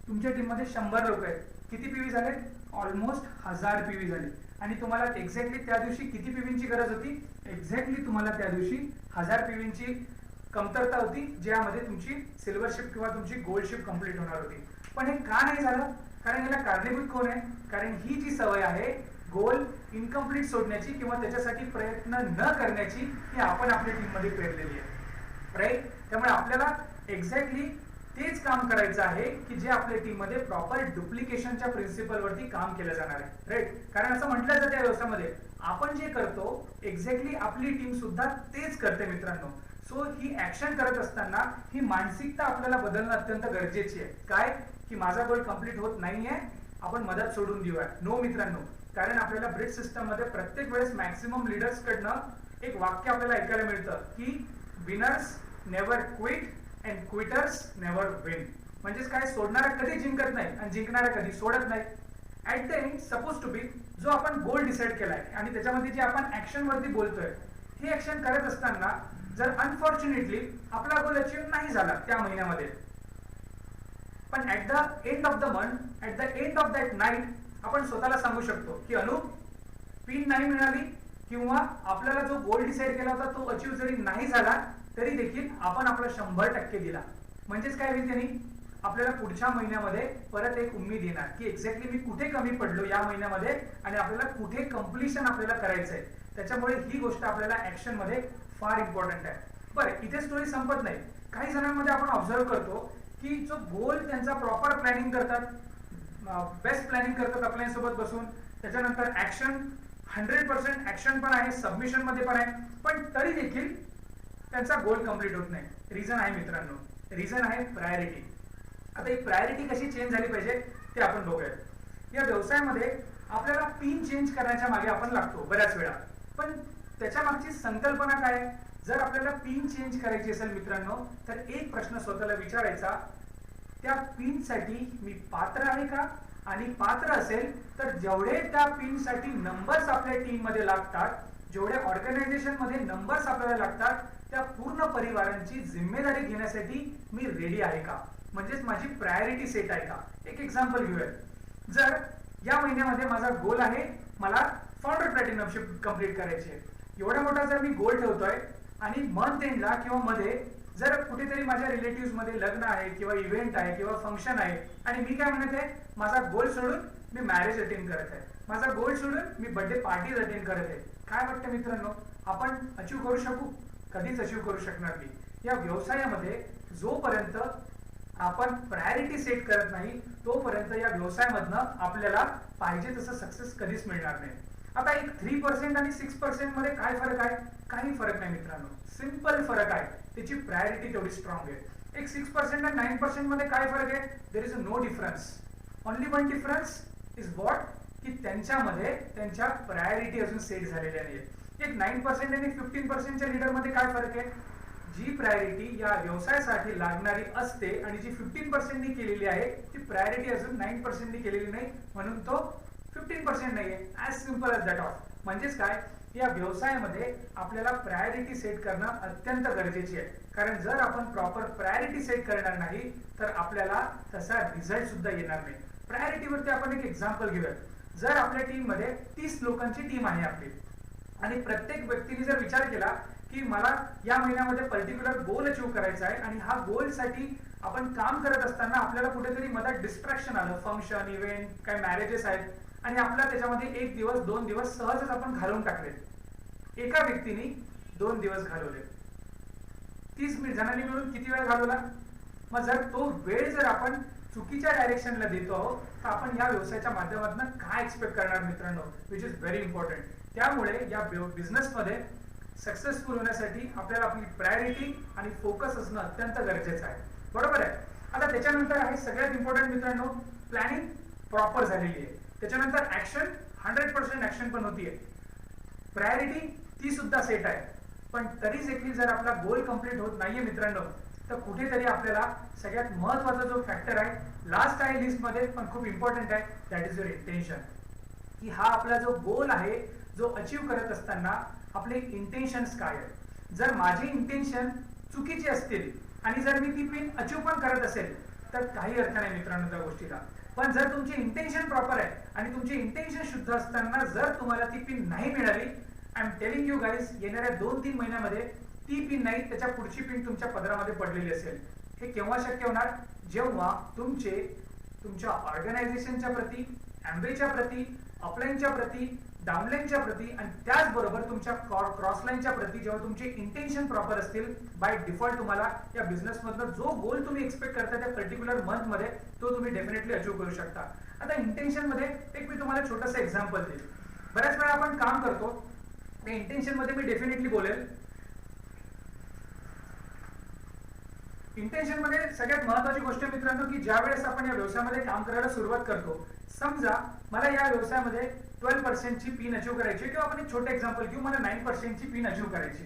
तुमच्या टीम मध्ये 100 लोक आहेत, किती पीव्ही झाले? ऑलमोस्ट 1000 पीव्ही झाले. आणि तुम्हाला एक्झॅक्टली त्या दिवशी किती पीव्हीची गरज होती? एक्झॅक्टली तुम्हाला त्या दिवशी 1000 पीव्हीची कमतरता होती, ज्यामध्ये तुमची सिल्वर शिफ्ट किंवा तुमची गोल्ड शिफ्ट कंप्लीट होणार होती. पण हे का नाही झालं? कारण याला कारणीभूत कोण आहे? कारण ही जी सवय आहे गोल इनकम्प्लीट सोडण्याची किंवा त्याच्यासाठी प्रयत्न न करण्याची, ही आपण आपल्या टीम मध्ये पेरलेली आहे, राईट? त्यामुळे आपल्याला एक्झॅक्टली तेच काम करायचं आहे की जे आपल्या टीम मध्ये प्रॉपर डुप्लिकेशनच्या प्रिन्सिपल वरती काम केलं जाणार आहे, राईट? कारण असं म्हटलं जातं या व्यवसायामध्ये आपण जे करतो एक्झॅक्टली आपली टीम सुद्धा तेच करते मित्रांनो. सो ही ऍक्शन करत असताना ही मानसिकता आपल्याला बदलणं अत्यंत गरजेची आहे. काय की माझा गोल कंप्लीट होत नाहीये, आपण मदत सोडून देऊया? नो मित्रांनो, कारण आपल्याला ब्रिज सिस्टम मध्ये प्रत्येक वेळेस मॅक्सिमम लीडर्स कडनं एक वाक्य आपल्याला ऐकायला मिळतं की winners never quit and quitters never win. म्हणजेच काय, सोडणारा कधी जिंकत नाही आणि जिंकणारा कधी सोडत नाही. At the end suppose to be जो आपण गोल डिसाइड केलाय आणि त्याच्यामध्ये जे आपण ऍक्शन वरती बोलतोय, हे ऍक्शन करत असताना जर अनफॉर्च्युनेटली आपला गोल अचीव्ह नाही झाला त्या महिन्यामध्ये, पण at the end of the month, at the end of that night आपण स्वतःला सांगू शकतो की अनु पिन नाही मिळाली किंवा आपल्याला जो गोल डिसाइड केला होता तो अचीव्ह जरी नाही झाला तरी देखील आपण आपला 100% दिला. म्हणजेच काय होईल, त्यांनी आपल्याला पुढच्या महिन्यामध्ये परत एक उम्मीद येणार की एक्झॅक्टली मी कुठे कमी पडलो या महिन्यामध्ये आणि आपल्याला कुठे कम्प्लिशन आपल्याला करायचंय. त्याच्यामुळे ही गोष्ट आपल्याला ऍक्शन मध्ये फार इम्पॉर्टंट आहे. बरं, इथे स्टोरी संपत नाही. काही जणांमध्ये आपण ऑब्झर्व करतो की जो गोल त्यांचा प्रॉपर प्लॅनिंग करतात, बेस्ट प्लॅनिंग करतात आपल्यासोबत बसून, त्याच्यानंतर ऍक्शन 100% ऍक्शन पण आहे, सबमिशन मध्ये पण आहे, पण तरी देखील त्यांचा गोल कंप्लीट होत नाही. रिझन आहे मित्रांनो, रिझन आहे प्रायोरिटी. आता ही प्रायोरिटी कशी चेंज झाली पाहिजे ते आपण बघूयात. या व्यवसायामध्ये आपल्याला पिन चेंज करण्याच्या मागे आपण लागतो बऱ्याच वेळा, पण त्याच्या मागची संकल्पना काय? जर आपल्याला पिन चेंज करायची असेल मित्रांनो, तर एक प्रश्न स्वतःला विचारायचा, त्या पिन साठी मी पात्र आहे का? आणि पात्र असेल तर जेवढे त्या पिन साठी नंबर्स आपल्या टीम मध्ये लागतात, जेवढे ऑर्गनायझेशन मध्ये नंबर्स आपल्याला लागतात, त्या पूर्ण परिवारांची जिम्मेदारी घेण्यासाठी मी रेडी आहे का? म्हणजेच माझी प्रायोरिटी सेट आहे का? एक एक्झाम्पल घेऊया. जर या महिन्यामध्ये माझा गोल आहे मला फाउंडर प्लॅटिनमशिप कंप्लीट करायची आहे, एवढा मोठा जर मी गोल ठेवतोय आणि मंथ एंडला किंवा मध्ये जर कुठेतरी माझ्या रिलेटिव्ह मध्ये लग्न आहे किंवा इव्हेंट आहे किंवा फंक्शन आहे आणि मी काय म्हणत आहे, माझा गोल सोडून मी मॅरेज अटेंड करत आहे, माझा गोल सोडून मी बर्थडे पार्टीज अटेंड करत आहे, काय वाटतं मित्रांनो, आपण अचीव्ह करू शकू? कधीच अचीव्ह करू शकणार नाही. या व्यवसायामध्ये जोपर्यंत आपण प्रायोरिटी सेट करत नाही तोपर्यंत या व्यवसायामधनं आपल्याला पाहिजे तसं सक्सेस कधीच मिळणार नाही. आता एक 3% आणि 6% मध्ये काय फरक आहे? काही फरक नाही मित्रांनो, सिंपल फरक आहे, त्याची प्रायोरिटी तेवढी स्ट्रॉंग आहे. एक 6% आणि 9% मध्ये काय फरक आहे? There is no difference. Only one difference is what, की त्यांच्यामध्ये त्यांच्या प्रायोरिटी अजून सेट झालेल्या नाहीये. एक 9% आणि 15%च्या लीडर मध्ये काय फरक आहे? जी प्रायोरिटी या व्यवसायासाठी लागणारी असते आणि जी 15% केलेली आहे ती प्रायोरिटी अजून 9% केलेली नाही, म्हणून तो 15% नाहीये. As simple as that of. म्हणजेच काय, या व्यवसायामध्ये आपल्याला प्रायोरिटी सेट करणं अत्यंत गरजेचे आहे, कारण जर आपण प्रॉपर प्रायोरिटी सेट करणार नाही तर आपल्याला तसा रिझल्ट सुद्धा येणार नाही. प्रायोरिटीवरती आपण एक एक्झाम्पल घेऊयात. जर आपल्या टीम मध्ये 30 लोकांची टीम आहे आपली आणि प्रत्येक व्यक्तीने जर विचार केला की मला या महिन्यामध्ये पर्टिक्युलर गोल अचीव्ह करायचा आहे आणि हा गोल साठी आपण काम करत असताना आपल्याला कुठेतरी मधात डिस्ट्रॅक्शन आलं, फंक्शन, इव्हेंट, काही मॅरेजेस आहेत आणि आपला त्याच्यामध्ये 1 दिवस 2 दिवस सहजच आपण घालवून टाकले. एका व्यक्तीने 2 दिवस घालवले, 30 जणांनी मिळून किती वेळ घालवला? मग जर तो वेळ जर आपण चुकीच्या डायरेक्शनला देतो आहोत तर आपण या व्यवसायाच्या माध्यमातून काय एक्सपेक्ट करणार मित्रांनो, विच इज व्हेरी इम्पॉर्टंट. त्यामुळे या बिझनेसमध्ये सक्सेसफुल होण्यासाठी आपल्याला आपली प्रायोरिटी आणि फोकस असणं अत्यंत गरजेचं आहे, बरोबर आहे. आता त्याच्यानंतर आहे सगळ्यात इम्पॉर्टंट मित्रांनो, प्लॅनिंग प्रॉपर झालेली आहे, त्याच्यानंतर ऍक्शन 100% ऍक्शन पण होतीये, प्रायोरिटी ती सुद्धा सेट आहे. पण तरी देखील जर आपला गोल कंप्लीट होत नाहीये मित्रांनो, तर कुठेतरी आपल्याला सगळ्यात महत्वाचा जो फॅक्टर आहे लास्ट आहे लिस्ट मध्ये पण खूप इम्पॉर्टंट आहे, दॅट इज युअर इंटेन्शन. की हा आपला जो गोल आहे जो अचीव करत असताना आपले इंटेन्शन्स काय आहेत. जर माझे इंटेन्शन चुकीचे असतील आणि जर मी ती पिन अचीव पण करत असेल तर काही अर्थ नाही मित्रांनो त्या गोष्टीला. पण जर तुमचे इंटेन्शन प्रॉपर आहे आणि तुमचे इंटेन्शन शुद्ध असताना जर तुम्हाला ती पिन नाही मिळाली, I am telling you guys, येणाऱ्या 2-3 महिन्यामध्ये ती पिन नाही त्याच्या पुढची पिन तुमच्या पदरामध्ये पडलेली असेल. हे केव्हा शक्य होणार, जेव्हा तुमच्या ऑर्गनायझेशनच्या प्रती, एम्बेच्या प्रती, अपलाईनच्या प्रती, डाऊनलाईनच्या प्रती आणि त्याचबरोबर तुमच्या क्रॉसलाईनच्या प्रती जेव्हा तुमचे इंटेन्शन प्रॉपर असतील, बाय डिफॉल्ट तुम्हाला या बिझनेस मधनं जो गोल तुम्ही एक्सपेक्ट करता त्या पर्टिक्युलर मंथ मध्ये तो तुम्ही डेफिनेटली अचीव करू शकता. आता इंटेन्शन मध्ये एक मी तुम्हाला छोटंसं एक्झाम्पल देईल. बऱ्याच वेळा आपण काम करतो, त्या इंटेन्शन मध्ये मी डेफिनेटली बोलेल. इंटेन्शन मध्ये सगळ्यात महत्वाची गोष्ट मित्रांनो की ज्या वेळेस आपण या व्यवसायामध्ये काम करायला सुरुवात करतो, समजा मला या व्यवसायामध्ये 12% ची पिन अचीव करायची, किंवा आपण एक छोटं एक्झाम्पल घेऊ, मला 9% ची पिन अचीव करायची.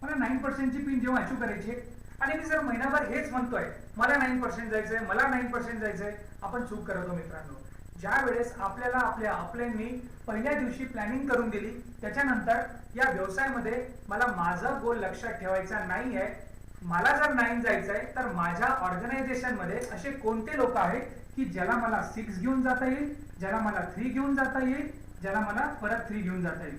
मला 9% ची पिन जेव्हा अचीव करायची आणि मी जर महिनाभर हेच म्हणतोय मला 9% जायचंय, मला 9% जायचंय, आपण चूक करतो मित्रांनो. ज्या वेळेस आपल्याला आपल्या अपलाईननी पहिल्या दिवशी प्लॅनिंग करून दिली, त्याच्यानंतर या व्यवसायामध्ये मला माझा गोल लक्षात ठेवायचा नाही आहे, मला जर 9 जायचंय तर माझ्या ऑर्गनायझेशन मध्ये असे कोणते लोक आहेत की ज्याला मला 6 घेऊन जाता येईल, ज्याला मला 3 घेऊन जाता येईल, ज्याला मला परत 3 घेऊन जाता येईल.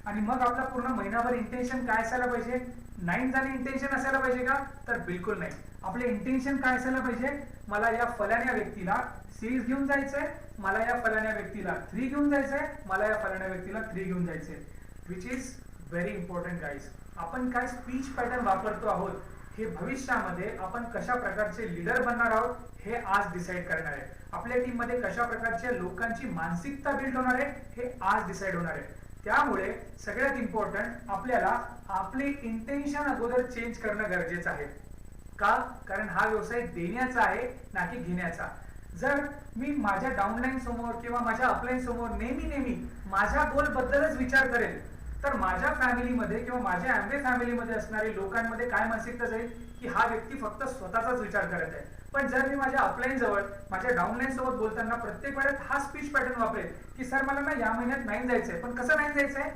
आणि मग आपला पूर्ण महिनाभर इंटेन्शन काय असायला पाहिजे, 9 जाणे इंटेन्शन असायला पाहिजे का, तर बिलकुल नाही. आपले इंटेन्शन काय असायला पाहिजे, मला या फलाण्या व्यक्तीला 6 घेऊन जायचंय, मला या फलाण्या व्यक्तीला 3 घेऊन जायचंय, मला या फलाण्या व्यक्तीला 3 घेऊन जायचंय. Which is very important guys. आपण काय स्पीच पॅटर्न वापरतो आहोत हे भविष्यामध्ये आपण कशा प्रकारचे लीडर बनणार आहोत हे आज डिसाईड करणार आहे. आपल्या टीम मध्ये कशा प्रकारच्या लोकांची मानसिकता बिल्ड होणार आहे हे आज डिसाईड होणार आहे. त्यामुळे सगळ्यात इम्पॉर्टंट आपल्याला आपले इंटेन्शन अगोदर चेंज करणं गरजेचं आहे. का, कारण हा व्यवसाय देण्याचा आहे ना की घेण्याचा. जर मी माझ्या डाऊनलाईन समोर किंवा माझ्या अपलाईन समोर नेहमी माझ्या गोल बद्दलच विचार करेल तर माझ्या फॅमिलीमध्ये किंवा माझ्या एम्बे फॅमिलीमध्ये असणारे लोकांमध्ये काय मानसिकता जाईल की हा व्यक्ती फक्त स्वतःचाच विचार करत आहे. पण जर मी माझ्या अपलाईन जवळ माझ्या डाऊनलाईन सोबत बोलताना प्रत्येक वेळेस हा स्पीच पॅटर्न वापरेल की सर मला ना या महिन्यात 9 जायचंय, पण कसं 9 जायचंय,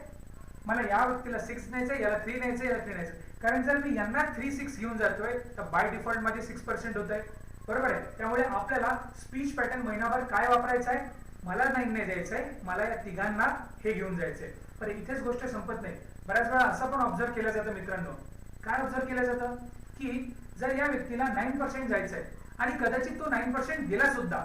मला या व्यक्तीला 6 न्यायचंय, याला 3 न्यायचंय, याला 3 न्यायचंय. कारण जर मी यांना 3-6 घेऊन जातोय तर बाय डिफॉल्ट मध्ये 6% होत आहे, बरोबर आहे. त्यामुळे आपल्याला स्पीच पॅटर्न महिनाभर काय वापरायचा आहे, मला 9 नाही द्यायचंय, मला या तिघांना हे घेऊन जायचंय. पण इथेच गोष्ट संपत नाही. बऱ्याच वेळा असं पण ऑब्झर्व केलं जातं मित्रांनो, काय ऑब्झर्व केलं जातं की जर या व्यक्तीला 9% जायचंय आणि कदाचित तो 9% गेला सुद्धा,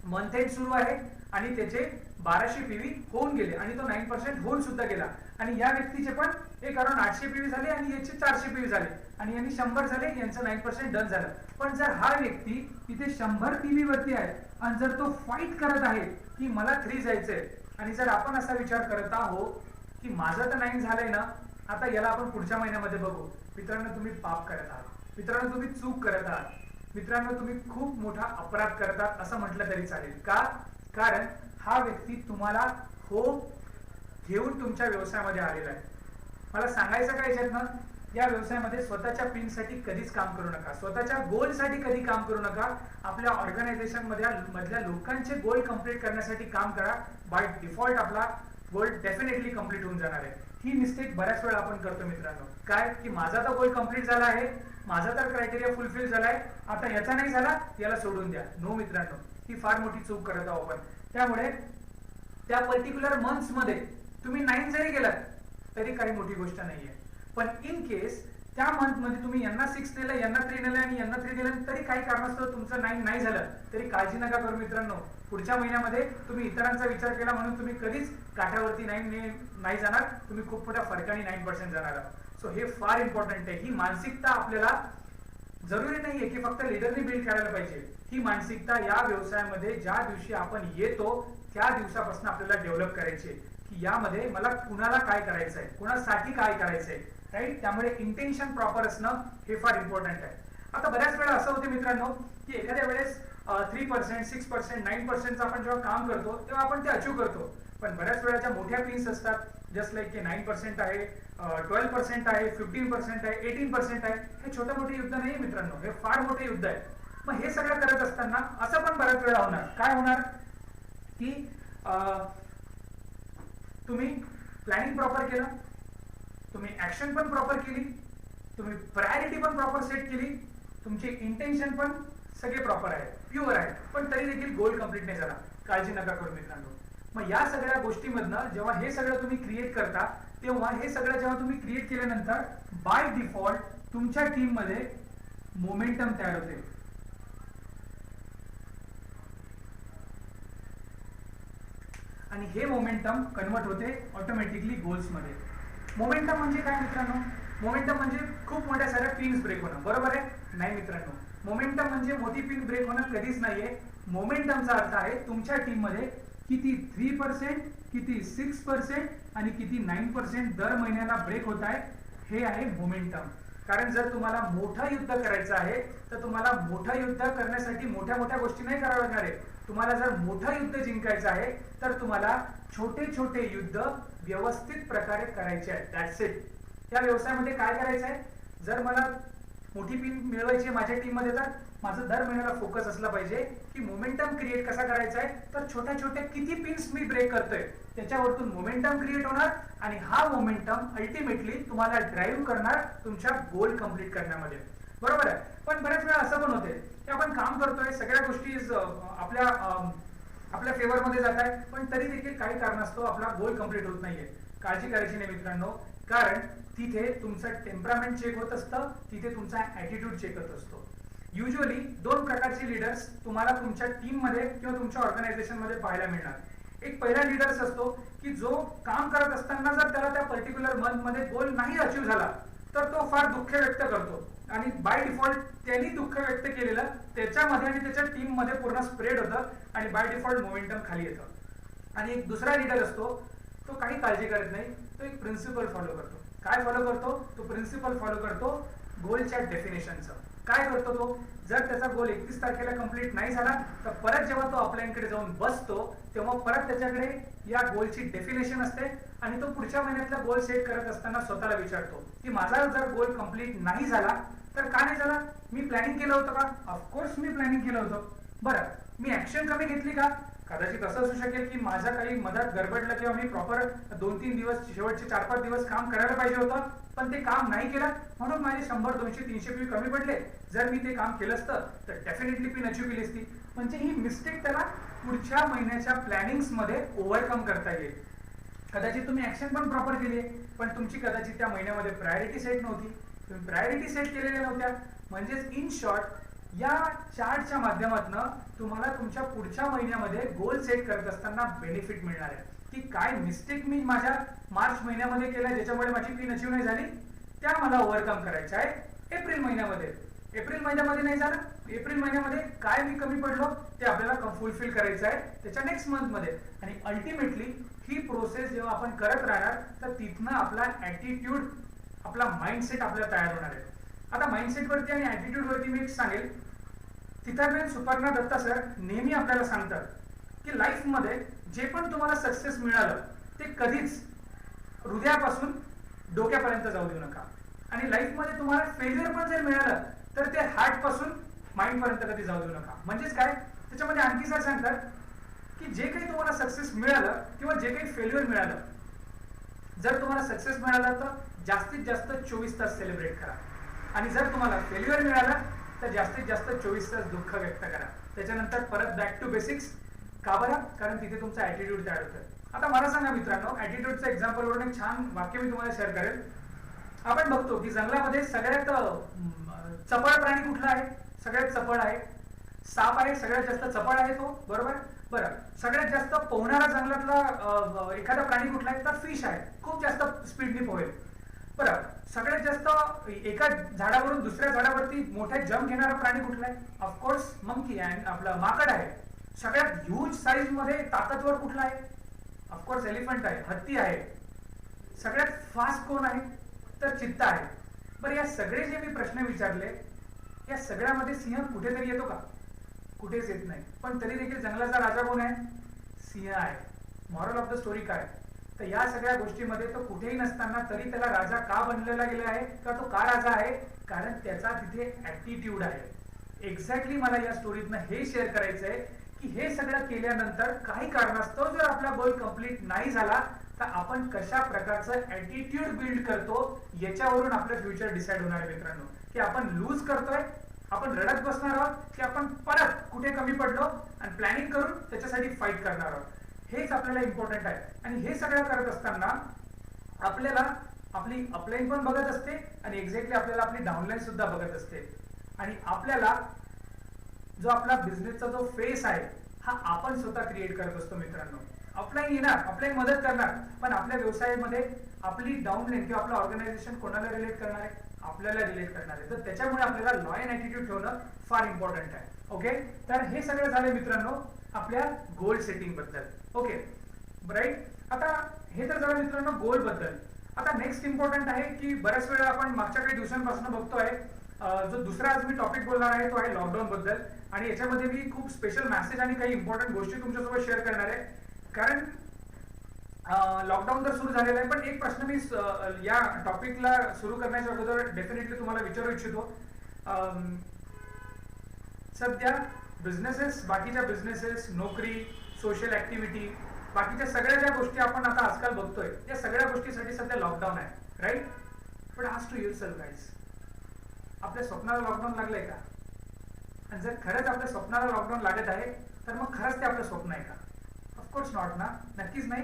मंथ एंड सुरू आहे आणि त्याचे 1200 पीव्ही होऊन गेले आणि तो 9% होऊन सुद्धा गेला आणि या व्यक्तीचे पण एक अराउंड 800 पीव्ही झाले आणि याचे 400 पीव्ही झाले आणि यांनी 100 झाले, यांचं 9% डन झालं. पण जर हा व्यक्ती इथे 100 पीव्ही वरती आहे आणि जर तो फाईट करत आहे की मला 3 जायचंय आणि जर आपण असा विचार करत आहोत की माझं तर 9 झालंय ना, आता याला आपण पुढच्या महिन्यामध्ये बघू, मित्रांनो तुम्ही पाप करत आहात, मित्रांनो तुम्ही चूक करत आहात, मित्रांनो तुम्ही खूप मोठा अपराध करतात असं म्हटलं तरी चालेल. का, कारण हा व्यक्ती तुम्हाला होप घेऊन तुमच्या व्यवसायामध्ये आलेला आहे. मला सांगायचं काय याच्यातनं, या व्यवसायामध्ये स्वतःच्या पिनसाठी कधीच काम करू नका, स्वतःच्या गोलसाठी कधी काम करू नका. आपल्या ऑर्गनायझेशन मधल्या लोकांचे गोल कंप्लीट करण्यासाठी काम करा. बाय डिफॉल्ट आपला गोल डेफिनेटली कंप्लीट होऊन जाणार आहे. ही मिस्टेक बऱ्याच वेळा आपण करतो मित्रांनो, काय की माझा तर गोल कंप्लीट झाला आहे, माझा तर क्रायटेरिया फुलफिल झालाय, आता याचा नाही झाला याला सोडून द्या. नो मित्रांनो, ही फार मोठी चूक करत आहोत आपण. त्यामुळे त्या पर्टिक्युलर मंथ्स मध्ये तुम्ही 9 जरी गेलात तरी काही मोठी गोष्ट नाहीये. पण इन केस त्या मंथ मध्ये तुम्ही यांना 6 नेलं, यांना 3 नेलं आणि यांना 3 दिलं तरी काही कारणास्तव तुमचं 9 नाही झालं तरी काळजी नका करू मित्रांनो. पुढच्या महिन्यामध्ये तुम्ही इतरांचा विचार केला म्हणून तुम्ही कधीच काठावरती 9 नाही जाणार, तुम्ही खूप मोठ्या फरकाने 9% जाणार आहात. सो हे फार इम्पॉर्टंट आहे. ही मानसिकता आपल्याला जरुरी नाहीये की फक्त लीडरनी बिल्ड करायला पाहिजे. ही मानसिकता या व्यवसायामध्ये ज्या दिवशी आपण येतो त्या दिवसापासून आपल्याला डेव्हलप करायची की यामध्ये मला कुणाला काय करायचंय, कुणासाठी काय करायचंय, राईट. त्यामुळे इंटेन्शन प्रॉपर असणं हे फार इम्पॉर्टंट आहे. आता बऱ्याच वेळा असं होते मित्रांनो की एखाद्या वेळेस 3%, 6%, 9% आपण जेव्हा काम करतो तेव्हा आपण ते अचीव करतो. पण बऱ्याच वेळा ज्या मोठ्या पिन्स असतात जस्ट लाईक 9% आहे, 12% आहे, 15% आहे, 18% आहे. हे छोटे मोठे युद्ध नाही मित्रांनो, हे फार मोठे युद्ध आहे. मग हे सगळं करत असताना असं पण बऱ्याच वेळा होणार, काय होणार की तुम्ही प्लॅनिंग प्रॉपर केलं, तुम्ही ऍक्शन पण प्रॉपर केली, तुम्ही प्रायोरिटी पण प्रॉपर सेट केली, तुमचे इंटेन्शन पण सगळे प्रॉपर आहे, प्युअर आहे, पण तरी देखील गोल कम्प्लीट नाही झाला. काळजी नका करू मित्रांनो. मग या सगळ्या गोष्टीमधनं जेव्हा हे सगळं तुम्ही क्रिएट करता, तेव्हा हे सगळं जेव्हा तुम्ही क्रिएट केल्यानंतर बाय डिफॉल्ट तुमच्या टीम मध्ये मोमेंटम तयार होते. आणि हे मोमेंटम कन्वर्ट होते ऑटोमॅटिकली गोल्स मध्ये. मोमेंटम म्हणजे काय मित्रांनो? मोमेंटम म्हणजे खूप मोठ्या साऱ्या पिन्स ब्रेक होणं, बरोबर आहे? नाही मित्रांनो, मोमेंटम म्हणजे मोठी पिन ब्रेक होणं कधीच नाहीये. मोमेंटमचा अर्थ आहे तुमच्या टीम मध्ये किती 3%, किती 6% आणि किती 9% दर महिन्याला ब्रेक होत आहे, हे आहे मोमेंटम. कारण जर तुम्हाला मोठं युद्ध करायचं आहे तर तुम्हाला मोठं युद्ध करण्यासाठी मोठ्या मोठ्या गोष्टी नाही कराव्या लागणार आहे. तुम्हाला जर मोठं युद्ध जिंकायचं आहे तर तुम्हाला छोटे छोटे युद्ध व्यवस्थित प्रकारे करायचे आहे. That's it. या व्यवसायामध्ये काय करायचं आहे, जर मला मोठी पिन मिळवायची आहे माझ्या टीम मध्ये, तर माझं दर महिन्याला फोकस असला पाहिजे की मोमेंटम क्रिएट कसा करायचा आहे. तर छोट्या छोट्या किती पिन्स मी ब्रेक करतोय त्याच्यावरतून मोमेंटम क्रिएट होणार आणि हा मोमेंटम अल्टिमेटली तुम्हाला ड्राईव्ह करणार तुमच्या गोल कंप्लीट करण्यामध्ये, बरोबर आहे? पण बऱ्याच वेळा असं पण होते की आपण काम करतोय, सगळ्या गोष्टी आपल्या फेवर मध्ये जात आहे, पण तरी देखील काही कारणास्तव आपला गोल कंप्लीट होत नाहीये. काळजी करायची नाही मित्रांनो, कारण तिथे तुमचं टेम्परामेंट चेक होत असतं, तिथे तुमचा ऍटिट्यूड चेक होत असतो. युजली दोन प्रकारचे लीडर्स तुम्हाला तुमच्या टीम मध्ये किंवा तुमच्या ऑर्गनायझेशन मध्ये पाहायला मिळणार. एक पहिला लीडर्स असतो की जो काम करत असताना जर त्याला त्या पर्टिक्युलर मंथ मध्ये गोल नाही अचीव्ह झाला तर तो फार दुःख व्यक्त करतो आणि बाय डिफॉल्ट त्यांनी दुःख व्यक्त केलेलं त्याच्यामध्ये आणि त्याच्या टीम मध्ये पूर्ण स्प्रेड होतं आणि बाय डिफॉल्ट मोमेंटम खाली येतं. आणि एक दुसरा लीडर असतो, तो काही काळजी करत नाही, तो एक प्रिन्सिपल फॉलो करतो. काय फॉलो करतो? तो प्रिन्सिपल फॉलो करतो गोलच्या डेफिनेशनचं. काय करतो तो? जर त्याचा गोल 31 तारखेला कंप्लीट नाही झाला तर परत जेव्हा तो अपलाईनकडे जाऊन बसतो तेव्हा परत त्याच्याकडे या गोलची डेफिनेशन असते आणि तो पुढच्या महिन्यातला गोल सेट करत असताना स्वतःला विचारतो की माझा जर गोल कंप्लीट नाही झाला तर का नाही झाला? मी प्लॅनिंग केलं होतं का? ऑफकोर्स मी प्लॅनिंग केलं होतं. बरं, मी ऍक्शन कमी घेतली का? कदाचित असं असू शकेल की माझ्या काही मदत गडबडलं किंवा मी प्रॉपर 2-3 दिवस, शेवटचे 4-5 दिवस काम करायला पाहिजे होतं, पण ते काम नाही केलं म्हणून माझे 100, 200, 300 पी कमी पडले. जर मी ते काम केलं असतं तर डेफिनेटली पिन अचीव्ह केली असती. म्हणजे ही मिस्टेक त्याला पुढच्या महिन्याच्या प्लॅनिंग्स मध्ये ओव्हरकम करता येईल. कदाचित तुम्ही ऍक्शन पण प्रॉपर केली आहे, पण तुमची कदाचित त्या महिन्यामध्ये प्रायोरिटी सेट नव्हती, तुम्ही प्रायोरिटी सेट केलेल्या नव्हत्या. म्हणजेच इन शॉर्ट या चार्टच्या माध्यमातून तुम्हाला तुमच्या पुढच्या महिन्यामध्ये गोल सेट करत असताना बेनिफिट मिळणार आहे की काय मिस्टेक मी माझ्या मार्च महिन्यामध्ये केल्या ज्याच्यामुळे माझी पिन अचीव्ह नाही झाली, त्या मला ओव्हरकम करायच्या आहे एप्रिल महिन्यामध्ये. एप्रिल महिन्यामध्ये नाही झालं, एप्रिल महिन्यामध्ये काय मी कमी पडलो ते आपल्याला फुलफिल करायचं आहे त्याच्या नेक्स्ट मंथ मध्ये. आणि अल्टिमेटली ही प्रोसेस जेव्हा आपण करत राहणार तर तिथनं आपला ऍटिट्यूड, आपला माइंडसेट आपल्याला तयार होणार आहे. आता माइंडसेट वरती आणि ऍटिट्यूड वरती मी एक सांगेल, तिथरमॅन सुपर्णा दत्ता सर नेहमी आपल्याला सांगतात की लाईफ मध्ये जे पण तुम्हाला सक्सेस मिळालं ते कधीच हृदयापासून डोक्यापर्यंत जाऊ देऊ नका. आणि लाईफ मध्ये तुम्हाला फेल्युअर पण जर मिळालं तर ते हार्ट पासून माइंड पर्यंत कधी जाऊ देऊ नका. म्हणजेच काय, त्याच्यामध्ये आणखी सर सांगतात की जे काही तुम्हाला सक्सेस मिळालं किंवा जे काही फेल्युअर मिळालं, जर तुम्हाला सक्सेस मिळाला तर जास्तीत जास्त 24 तास सेलिब्रेट करा आणि जर तुम्हाला फेल्युअर मिळाला तर जास्तीत जास्त 24 तास दुःख व्यक्त करा. त्याच्यानंतर परत बॅक टू बेसिक्स. का बरं? कारण तिथे तुमचा ऍटिट्यूड तयार होतं. आता मला सांगा मित्रांनो, ऍटिट्यूडचं एक्झाम्पल वरून एक छान वाक्य मी तुम्हाला शेअर करेल. आपण बघतो की जंगलामध्ये सगळ्यात चपळ प्राणी कुठला आहे? सगळ्यात चपळ आहे साप आहे, सगळ्यात जास्त चपळ आहे तो, बरोबर? बरं, सगळ्यात जास्त पोहणारा जंगलातला एखादा प्राणी कुठला आहे? तर फिश आहे, खूप जास्त स्पीडने पोहेल. बरं, सगळ्यात जास्त एका झाडावरून दुसऱ्या झाडावरती मोठ्या जंप घेणारा प्राणी कुठला आहे? ऑफकोर्स मंकी आहे, आपलं माकड आहे. सगळ्यात ह्यूज साईज मध्ये ताकदवर कुठला आहे? ऑफकोर्स एलिफंट आहे, हत्ती आहे. सगळ्यात फास्ट कोण आहे? तर चित्ता आहे. बरं, या सगळे जे मी प्रश्न विचारले या सगळ्यामध्ये सिंह कुठेतरी येतो का? कुठेच येत नाही. पण तरी देखील जंगलाचा राजा कोण आहे? सिंह आहे. मॉरल ऑफ द स्टोरी काय? तर या सगळ्या गोष्टीमध्ये तो कुठेही नसताना तरी त्याला राजा का बनलेला गेला आहे, का तो का राजा आहे, कारण त्याचा तिथे ऍटिट्यूड आहे. एक्झॅक्टली मला या स्टोरीतनं हे शेअर करायचं आहे की हे सगळं केल्यानंतर काही कारणास्तव जर आपला गोल कम्प्लीट नाही झाला तर आपण कशा प्रकारचं ऍटिट्यूड बिल्ड करतो याच्यावरून आपलं फ्युचर डिसाइड होणार आहे मित्रांनो. की आपण लूज करतोय, आपण रडत बसणार आहोत, की आपण परत कुठे कमी पडलो आणि प्लॅनिंग करून त्याच्यासाठी फाईट करणार आहोत. हेच आपल्याला इम्पॉर्टंट आहे. आणि हे सगळं करत असताना आपल्याला आपली अपलाईन पण बघत असते आणि एक्झॅक्टली आपल्याला आपली डाऊनलाईन सुद्धा बघत असते. आणि आपल्याला जो आपला बिझनेसचा जो फेस आहे हा आपण स्वतः क्रिएट करत असतो मित्रांनो. अपलाईन येणार, अपलाईन मदत करणार, पण आपल्या व्यवसायामध्ये आपली डाऊनलाईन किंवा आपलं ऑर्गनायझेशन कोणाला रिलेट करणार आहे, आपल्याला रिलेट करणार आहे. तर त्याच्यामुळे आपल्याला लॉयल ऍटिट्यूड ठेवणं फार इम्पॉर्टंट आहे. ओके, तर हे सगळं झालं मित्रांनो आपल्या गोल सेटिंग बद्दल. Okay right. आता हे तर झालं मित्रांनो गोल बद्दल. आता नेक्स्ट इम्पॉर्टंट आहे की बऱ्याच वेळा आपण मागच्या काही दिवसांपासून बघतोय जो दुसरा आज मी टॉपिक बोलणार आहे तो आहे लॉकडाऊन बद्दल. आणि याच्यामध्ये मी खूप स्पेशल मेसेज आणि काही इम्पॉर्टंट गोष्टी तुमच्यासोबत शेअर करणार आहे. कारण लॉकडाऊन तर सुरू झालेला आहे, पण एक प्रश्न मी या टॉपिकला सुरू करण्याच्या अगोदर डेफिनेटली तुम्हाला विचारू इच्छितो. सध्या बिझनेसेस, बाकीच्या बिझनेसेस, नोकरी, सोशल ऍक्टिव्हिटी, बाकीच्या सगळ्या ज्या गोष्टी आपण आता आजकाल बघतोय त्या सगळ्या गोष्टीसाठी सध्या लॉकडाऊन आहे, राईट. पण आज टू युअरसेल्फ गाईज, आपल्या स्वप्नाला लॉकडाऊन लागलंय का? आणि जर खरंच आपल्या स्वप्नाला लॉकडाऊन लागत आहे तर मग खरंच ते आपलं स्वप्न आहे का? ऑफकोर्स नॉट ना, नक्कीच नाही.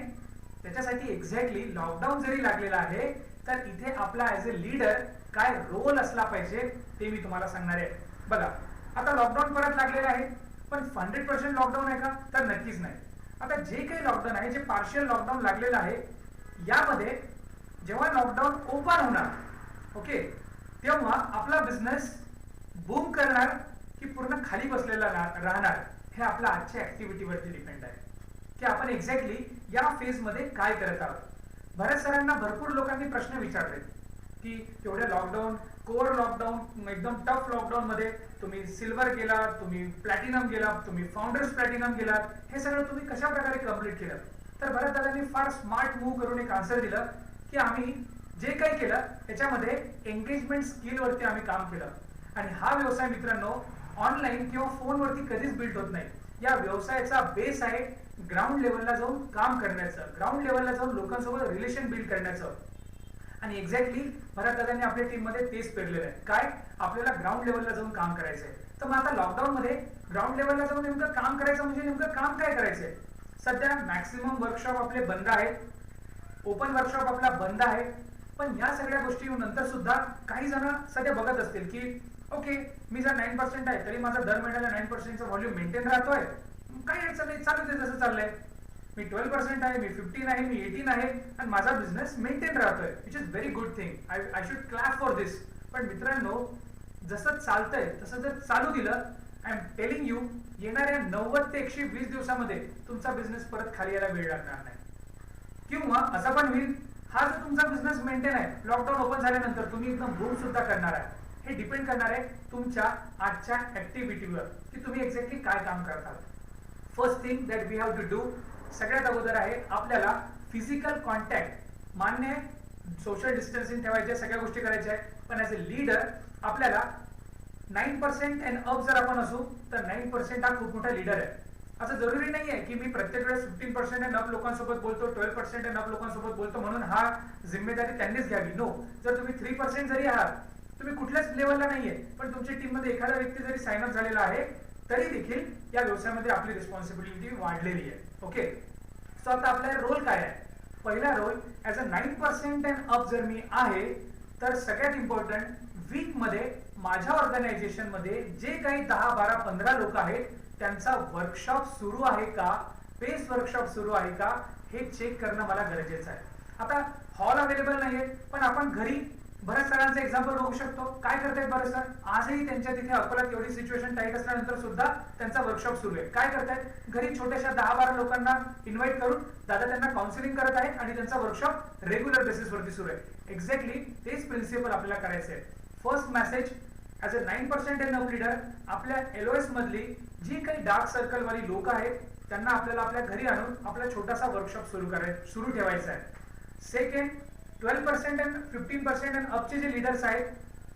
त्याच्यासाठी एक्झॅक्टली लॉकडाऊन जरी लागलेला आहे तर इथे आपला ऍज अ लीडर काय रोल असला पाहिजे ते मी तुम्हाला सांगणार आहे. बघा, आता लॉकडाऊन परत लागलेला आहे, पण 100% लॉकडाऊन आहे का? तर नक्कीच नाही. आता जे काही लॉकडाऊन आहे, जे पार्शियल लॉकडाऊन लागलेलं आहे, यामध्ये जेव्हा लॉकडाऊन ओपन होणार, ओके, तेव्हा आपला बिझनेस बूम करणार की पूर्ण खाली बसलेला राहणार हे आपल्या आजच्या ऍक्टिव्हिटीवरती डिपेंड आहे की आपण एक्झॅक्टली या फेज मध्ये काय करत आहोत. बऱ्याच सरांना, भरपूर लोकांनी प्रश्न विचारले की तेवढ्या लॉकडाऊन, कोर लॉकडाऊन, एकदम टफ लॉकडाऊन मध्ये तुम्ही सिल्वर गेलात, तुम्ही प्लॅटिनम गेलात, तुम्ही फाउंडर्स प्लॅटिनम गेलात, हे सगळं तुम्ही कशा प्रकारे कम्प्लीट केलं? तर बऱ्याच जणांनी फार स्मार्ट मूव्ह करून एक आन्सर दिलं की आम्ही जे काही केलं त्याच्यामध्ये एंगेजमेंट स्किल वरती आम्ही काम केलं. आणि हा व्यवसाय मित्रांनो ऑनलाईन किंवा फोनवरती कधीच बिल्ड होत नाही. या व्यवसायाचा बेस आहे ग्राउंड लेवलला जाऊन काम करण्याचं, ग्राउंड लेवलला जाऊन लोकांसोबत रिलेशन बिल्ड करण्याचं. आणि एक्झॅक्टली भरत दादांनी आपल्या टीम मध्ये तेच पेरलेलं आहे. काय? आपल्याला ग्राउंड लेवलला जाऊन काम करायचंय. तर मग आता लॉकडाऊन मध्ये ग्राउंड लेवलला जाऊन नेमकं काम करायचं म्हणजे नेमकं काम काय करायचंय? सध्या मॅक्सिमम वर्कशॉप आपले बंद आहेत, ओपन वर्कशॉप आपला बंद आहे. पण या सगळ्या गोष्टी नंतर सुद्धा काही जण सध्या बघत असतील की ओके, मी जर 9% आहे तरी माझा दर महिन्याला 9%चा व्हॉल्यूम मेंटेन राहतोय, काही अडचण नाही, चालू दे जसं चाललंय. मी 12% आहे, मी 15 आहे, मी 18 आहे आणि माझा बिझनेस मेंटेन राहतोय, which is very good thing. I should clap for this. पण मित्रांनो, जसं चालतंय तसं जर चालू दिलं, आय एम टेलिंग यू, येणाऱ्या 90 ते 120 दिवसामध्ये तुमचा बिझनेस परत खाली यायला वेळ लागणार नाही. किंवा असं पण होईल, हा जो तुमचा बिझनेस मेंटेन आहे, लॉकडाऊन ओपन झाल्यानंतर तुम्ही एकदम बूम सुद्धा करणार आहे. हे डिपेंड करणार आहे तुमच्या आजच्या ऍक्टिव्हिटीवर की तुम्ही एक्झॅक्टली काय काम करता. First thing that we have to do, सगळ्यात अगोदर आहे आपल्याला फिजिकल कॉन्टॅक्ट. मान्य आहे, सोशल डिस्टन्सिंग ठेवायचे, सगळ्या गोष्टी करायच्या आहेत, पण ऍज अ लीडर आपल्याला 9% अँड अप जर आपण असू तर 9% हा खूप मोठा लीडर आहे. असं जरुरी नाहीये की मी प्रत्येक वेळेस 15% अँड अप लोकांसोबत बोलतो, 12% अँड अप लोकांसोबत बोलतो म्हणून हा जिम्मेदारी त्यांनीच घ्यावी. नो, जर तुम्ही 3% जरी आहात, तुम्ही कुठल्याच लेवलला नाहीये, पण तुमच्या टीम मध्ये एखादा व्यक्ती जरी साइन अप झालेला आहे तरी देखील या व्यवसायामध्ये आपली रिस्पॉन्सिबिलिटी वाढलेली आहे. ओके, सो आता आपला रोल काय आहे? पहिला role as a 9% and up जर मी आहे तर सगळ्यात इम्पॉर्टंट वीक मध्ये माझ्या ऑर्गनायझेशन मध्ये जे काही 10, 12, 15 लोक आहेत त्यांचा वर्कशॉप सुरू आहे का, पेस वर्कशॉप सुरू आहे का, हे चेक करणं मला गरजेचं आहे. आता हॉल अवेलेबल नाहीये, पण आपण घरी बऱ्याच सरांचं एक्झाम्पल बघू शकतो. काय करतायत बरेच सर? आजही त्यांच्या तिथे अकोल्यात एवढी सिच्युएशन टाईट असल्यानंतर सुद्धा त्यांचा वर्कशॉप सुरू आहे. काय करतायत? घरी छोट्याशा 10-12 लोकांना इन्व्हाइट करून दादा त्यांना काउन्सिलिंग करत आहेत आणि त्यांचा वर्कशॉप रेग्युलर बेसिस वरती सुरू आहे. एक्झॅक्टली तेच प्रिन्सिपल आपल्याला करायचं आहे. First message as a 9% and up leader, आपल्या एलओएस मधली जी काही डार्क सर्कल वाली लोक आहेत त्यांना आपल्याला आपल्या घरी आणून आपला छोटासा वर्कशॉप सुरू ठेवायचा आहे. सेकंड, 12% आणि 15% आणि अपचे जे लीडर्स आहेत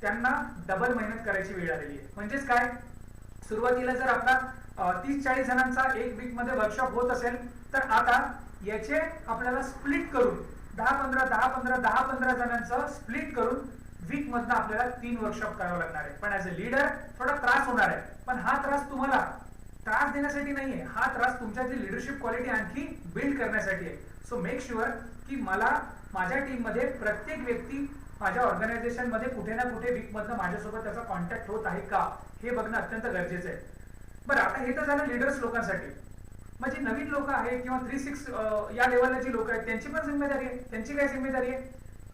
त्यांना डबल मेहनत करायची वेळ आलेली आहे. म्हणजेच काय, सुरुवातीला जर आपला 30-40 जणांचा एक वीक मध्ये वर्कशॉप होत असेल तर आता याचे आपल्याला स्प्लिट करून 10-15 जणांचं स्प्लिट करून वीक मधनं आपल्याला 3 वर्कशॉप करावं लागणार आहे. पण ऍज अ लीडर थोडा त्रास होणार आहे, पण हा त्रास तुम्हाला त्रास देण्यासाठी नाहीये, हा त्रास तुमच्याची लीडरशिप क्वालिटी आणखी बिल्ड करण्यासाठी आहे. सो मेक शुअर की मला माझ्या टीम मध्ये प्रत्येक व्यक्ती माझ्या ऑर्गनायझेशन मध्ये कुठे ना कुठे वीक मधनं माझ्यासोबत त्याचा कॉन्टॅक्ट होत आहे का हे बघणं अत्यंत गरजेचं आहे. बरं, आता हे तर झालं लीडर्स लोकांसाठी. म्हणजे नवीन लोक आहेत किंवा 3-6 या लेवलला जी लोक आहेत त्यांची पण जिम्मेदारी आहे. त्यांची काय जिम्मेदारी आहे?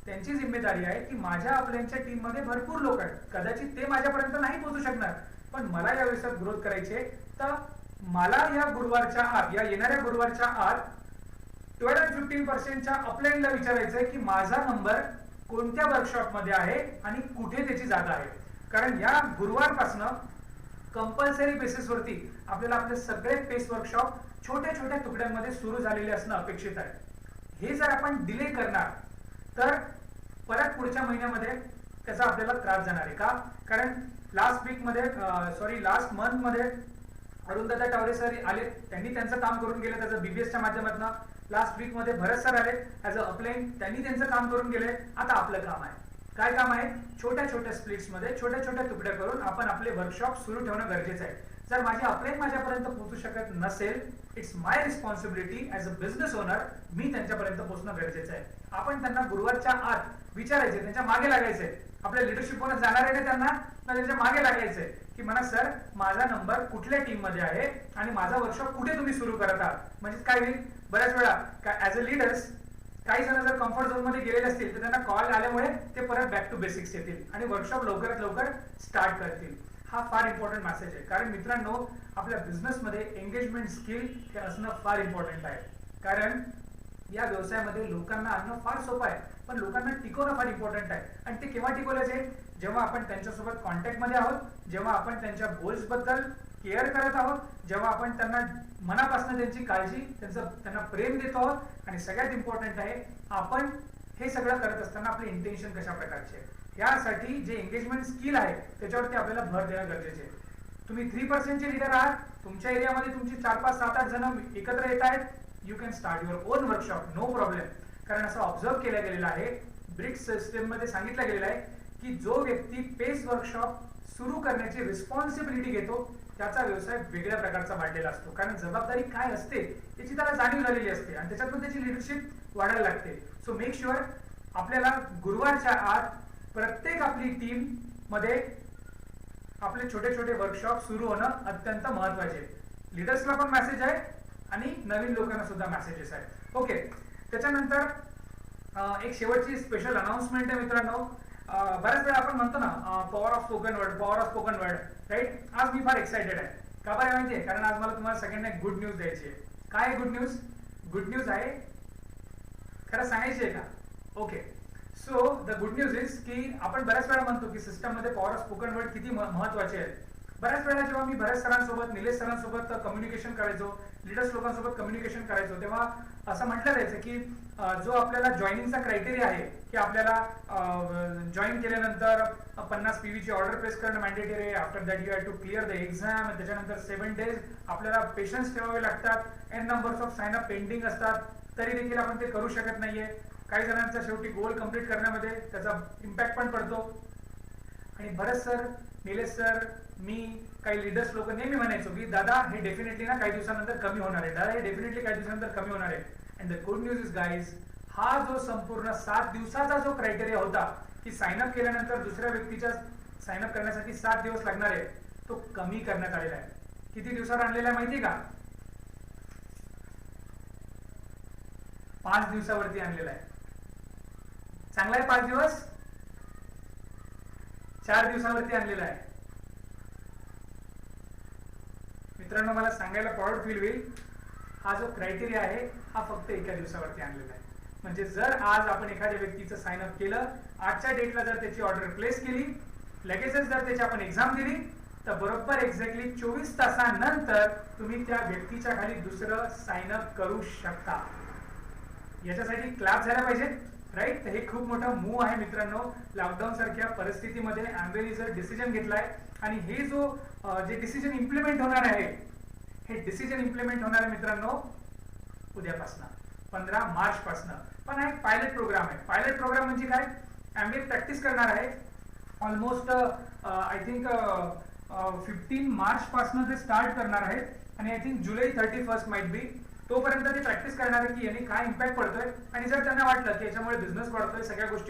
त्यांची जिम्मेदारी आहे की माझ्या आपल्याच्या टीम मध्ये भरपूर लोक आहेत, कदाचित ते माझ्यापर्यंत नाही पोहोचू शकणार, पण मला या व्यवसायात ग्रोथ करायची आहे. तर मला या गुरुवारच्या आत, या येणाऱ्या गुरुवारच्या आत 12 आणि 15%च्या अपलाईनला विचारायचंय की माझा नंबर कोणत्या वर्कशॉप मध्ये आहे आणि कुठे त्याची जागा आहे. कारण या गुरुवारपासनं कंपल्सरी बेसिसवरती आपल्याला आपले सगळे पेस वर्कशॉप छोट्या छोट्या तुकड्यांमध्ये सुरू झालेले असणं अपेक्षित आहे. हे जर आपण डिले करणार तर परत पुढच्या महिन्यामध्ये त्याचा आपल्याला त्रास जाणार आहे. का? कारण लास्ट मंथ मध्ये अरुणदादा टावरे सर आले, त्यांनी त्यांचं काम करून गेले त्याचं बीबीएसच्या माध्यमातून. लास्ट वीक मध्ये भरत सर आले ऍज अ अपलाईन, त्यांनी त्यांचं काम करून गेले. आता आपलं काम आहे. काय काम आहे? छोट्या छोट्या स्प्लिट्स मध्ये छोट्या छोट्या तुकड्या करून आपण आपले वर्कशॉप सुरू ठेवणं गरजेचं आहे. जर माझी अपलाईन माझ्यापर्यंत पोहोचू शकत नसेल, it's my responsibility as a business owner, मी त्यांच्यापर्यंत पोहोचणं गरजेचं आहे. आपण त्यांना गुरुवारच्या आत विचारायचे, त्यांच्या मागे लागायचे. आपल्या लिडरशिप कोण जाणार आहे का त्यांना त्यांच्या मागे लागायचंय की म्हणा सर माझा नंबर कुठल्या टीम मध्ये आहे आणि माझा वर्कशॉप कुठे तुम्ही सुरू करत आहात. म्हणजे काय होईल, बऱ्याच वेळा ऍज अ लीडर्स काही जण जर कम्फर्ट झोन मध्ये गेलेले असतील तर त्यांना कॉल आल्यामुळे ते परत बॅक टू बेसिक्स येतील आणि वर्कशॉप लवकरात लवकर स्टार्ट करतील. हा फार इम्पॉर्टंट मेसेज आहे. कारण मित्रांनो, आपल्या बिझनेसमध्ये एंगेजमेंट स्किल हे असणं फार इम्पॉर्टंट आहे. कारण या व्यवसायामध्ये लोकांना आणणं फार सोपं आहे, पण लोकांना टिकवणं फार इम्पॉर्टंट आहे. आणि ते केव्हा टिकवल्याचे? जेव्हा आपण त्यांच्यासोबत कॉन्टॅक्ट मध्ये आहोत, जेव्हा आपण त्यांच्या गोल्स बद्दल केअर करत आहोत, जेव्हा आपण त्यांना मनापासून त्यांची काळजी, त्यांना प्रेम देतो आहोत. आणि सगळ्यात इम्पॉर्टंट आहे, आपण हे सगळं करत असताना आपले इंटेन्शन कशा प्रकारचे आहे. यासाठी जे एंगेजमेंट स्किल आहे त्याच्यावरती आपल्याला भर देणं गरजेचे आहे. तुम्ही 3% चे लीडर आहात, तुमच्या एरियामध्ये तुमची 4-5-7-8 जण एकत्र येत आहेत, you can start your own workshop, no problem. कारण असं ऑब्झर्व केलं गेलेलं आहे, ब्रिक्स सिस्टम मध्ये सांगितलं गेलेलं आहे की जो व्यक्ती पेस वर्कशॉप सुरू करण्याची रिस्पॉन्सिबिलिटी घेतो त्याचा व्यवसाय वेगळ्या प्रकारचा वाढलेला असतो. कारण जबाबदारी काय असते याची त्याला जाणीव झालेली असते आणि त्याच्यातून त्याची लिडरशिप वाढायला लागते. सो मेक शुअर आपल्याला गुरुवारच्या आत प्रत्येक आपली टीम मध्ये आपले छोटे छोटे वर्कशॉप सुरू होणं अत्यंत महत्वाचे. लीडर्सला पण मेसेज आहे आणि नवीन लोकांना सुद्धा मेसेजेस आहेत. ओके, त्याच्यानंतर एक शेवटची स्पेशल अनाउन्समेंट आहे मित्रांनो. बऱ्याच वेळा आपण म्हणतो ना power of spoken word, right. आज मी फार एक्साइटेड आहे. का बरं माहितीये? कारण आज मला तुम्हाला सगळ्यांना एक गुड न्यूज द्यायची आहे. काय गुड न्यूज? गुड न्यूज आहे, खरं सांगायची आहे का? Okay, so the good news is की आपण बऱ्याच वेळा म्हणतो की सिस्टम मध्ये पॉवर ऑफ स्पोकन वर्ड किती महत्वाचे आहे. बऱ्याच वेळा जेव्हा मी भरत सरांसोबत, निलेश सरांसोबत कम्युनिकेशन करायचो, लीडर्स लोकांसोबत कम्युनिकेशन करायचो, तेव्हा असं म्हटलं जायचं की जो आपल्याला जॉईनिंगचा क्रायटेरिया आहे की आपल्याला जॉईन केल्यानंतर 50 PV ची ऑर्डर प्लेस करणं मॅन्डेटरी आहे. After that you have to clear the exam. त्याच्यानंतर 7 days आपल्याला पेशन्स ठेवावे लागतात. n numbers of sign up pending असतात, तरी देखील आपण ते करू शकत नाहीये. काही जणांचा शेवटी गोल कम्प्लीट करण्यामध्ये त्याचा इम्पॅक्ट पण पडतो. आणि भरत सर, निलेश सर, मी, काही लीडर्स लोक नेहमी म्हणायचो की दादा हे डेफिनेटली ना काही दिवसानंतर कमी होणार आहे, दादा हे डेफिनेटली काही दिवसानंतर कमी होणार आहे. And the good news is guys, हा जो संपूर्ण 7 दिवसाचा जो क्रायटेरिया होता की साइन अप केल्यानंतर दुसऱ्या व्यक्तीच्या साइन अप करण्यासाठी 7 दिवस लागणार आहे, तो कमी करण्यात आलेला आहे. किती दिवसावर आणलेला आहे माहिती का? 5 दिवसावरती आणलेला आहे. चांगला आहे 5 दिवस? 4 दिवसावरती आणलेला आहे. मित्रांनो, मला सांगायला प्राऊड फील होईल, हा जो क्रायटेरिया आहे हा फक्त एका दिवसावरती आणलेला आहे. म्हणजे जर आज आपण एखाद्या व्यक्तीचं साइन अप केलं, आजच्या डेटला जर त्याची ऑर्डर प्लेस केली, लगेचच जर त्याची आपण एक्झाम दिली, तर बरोबर एक्झॅक्टली 24 तासानंतर तुम्ही त्या व्यक्तीच्या खाली दुसरं साइन अप करू शकता. याच्यासाठी क्लॅप झाला पाहिजे, राईट. तर हे खूप मोठा मूव आहे मित्रांनो. लॉकडाऊन सारख्या परिस्थितीमध्ये अँबेने डिसिजन घेतलाय आणि हे जे डिसिजन इम्प्लिमेंट होणार आहे, हे डिसिजन इम्प्लिमेंट होणार आहे मित्रांनो उद्यापासून 15 मार्च पासून. पण हा एक पायलट प्रोग्राम आहे. पायलट प्रोग्राम म्हणजे काय? अँबे प्रॅक्टिस करणार आहे ऑलमोस्ट आय थिंक 15 मार्च पासून ते स्टार्ट करणार आहे आणि I think July 31 might be. तोपर्यंत ते प्रॅक्टिस करणार आहे की याने काय इम्पॅक्ट पडतोय आणि जर त्यांना वाटलं की याच्यामुळे बिझनेस वाढतोय, सगळ्या गोष्टी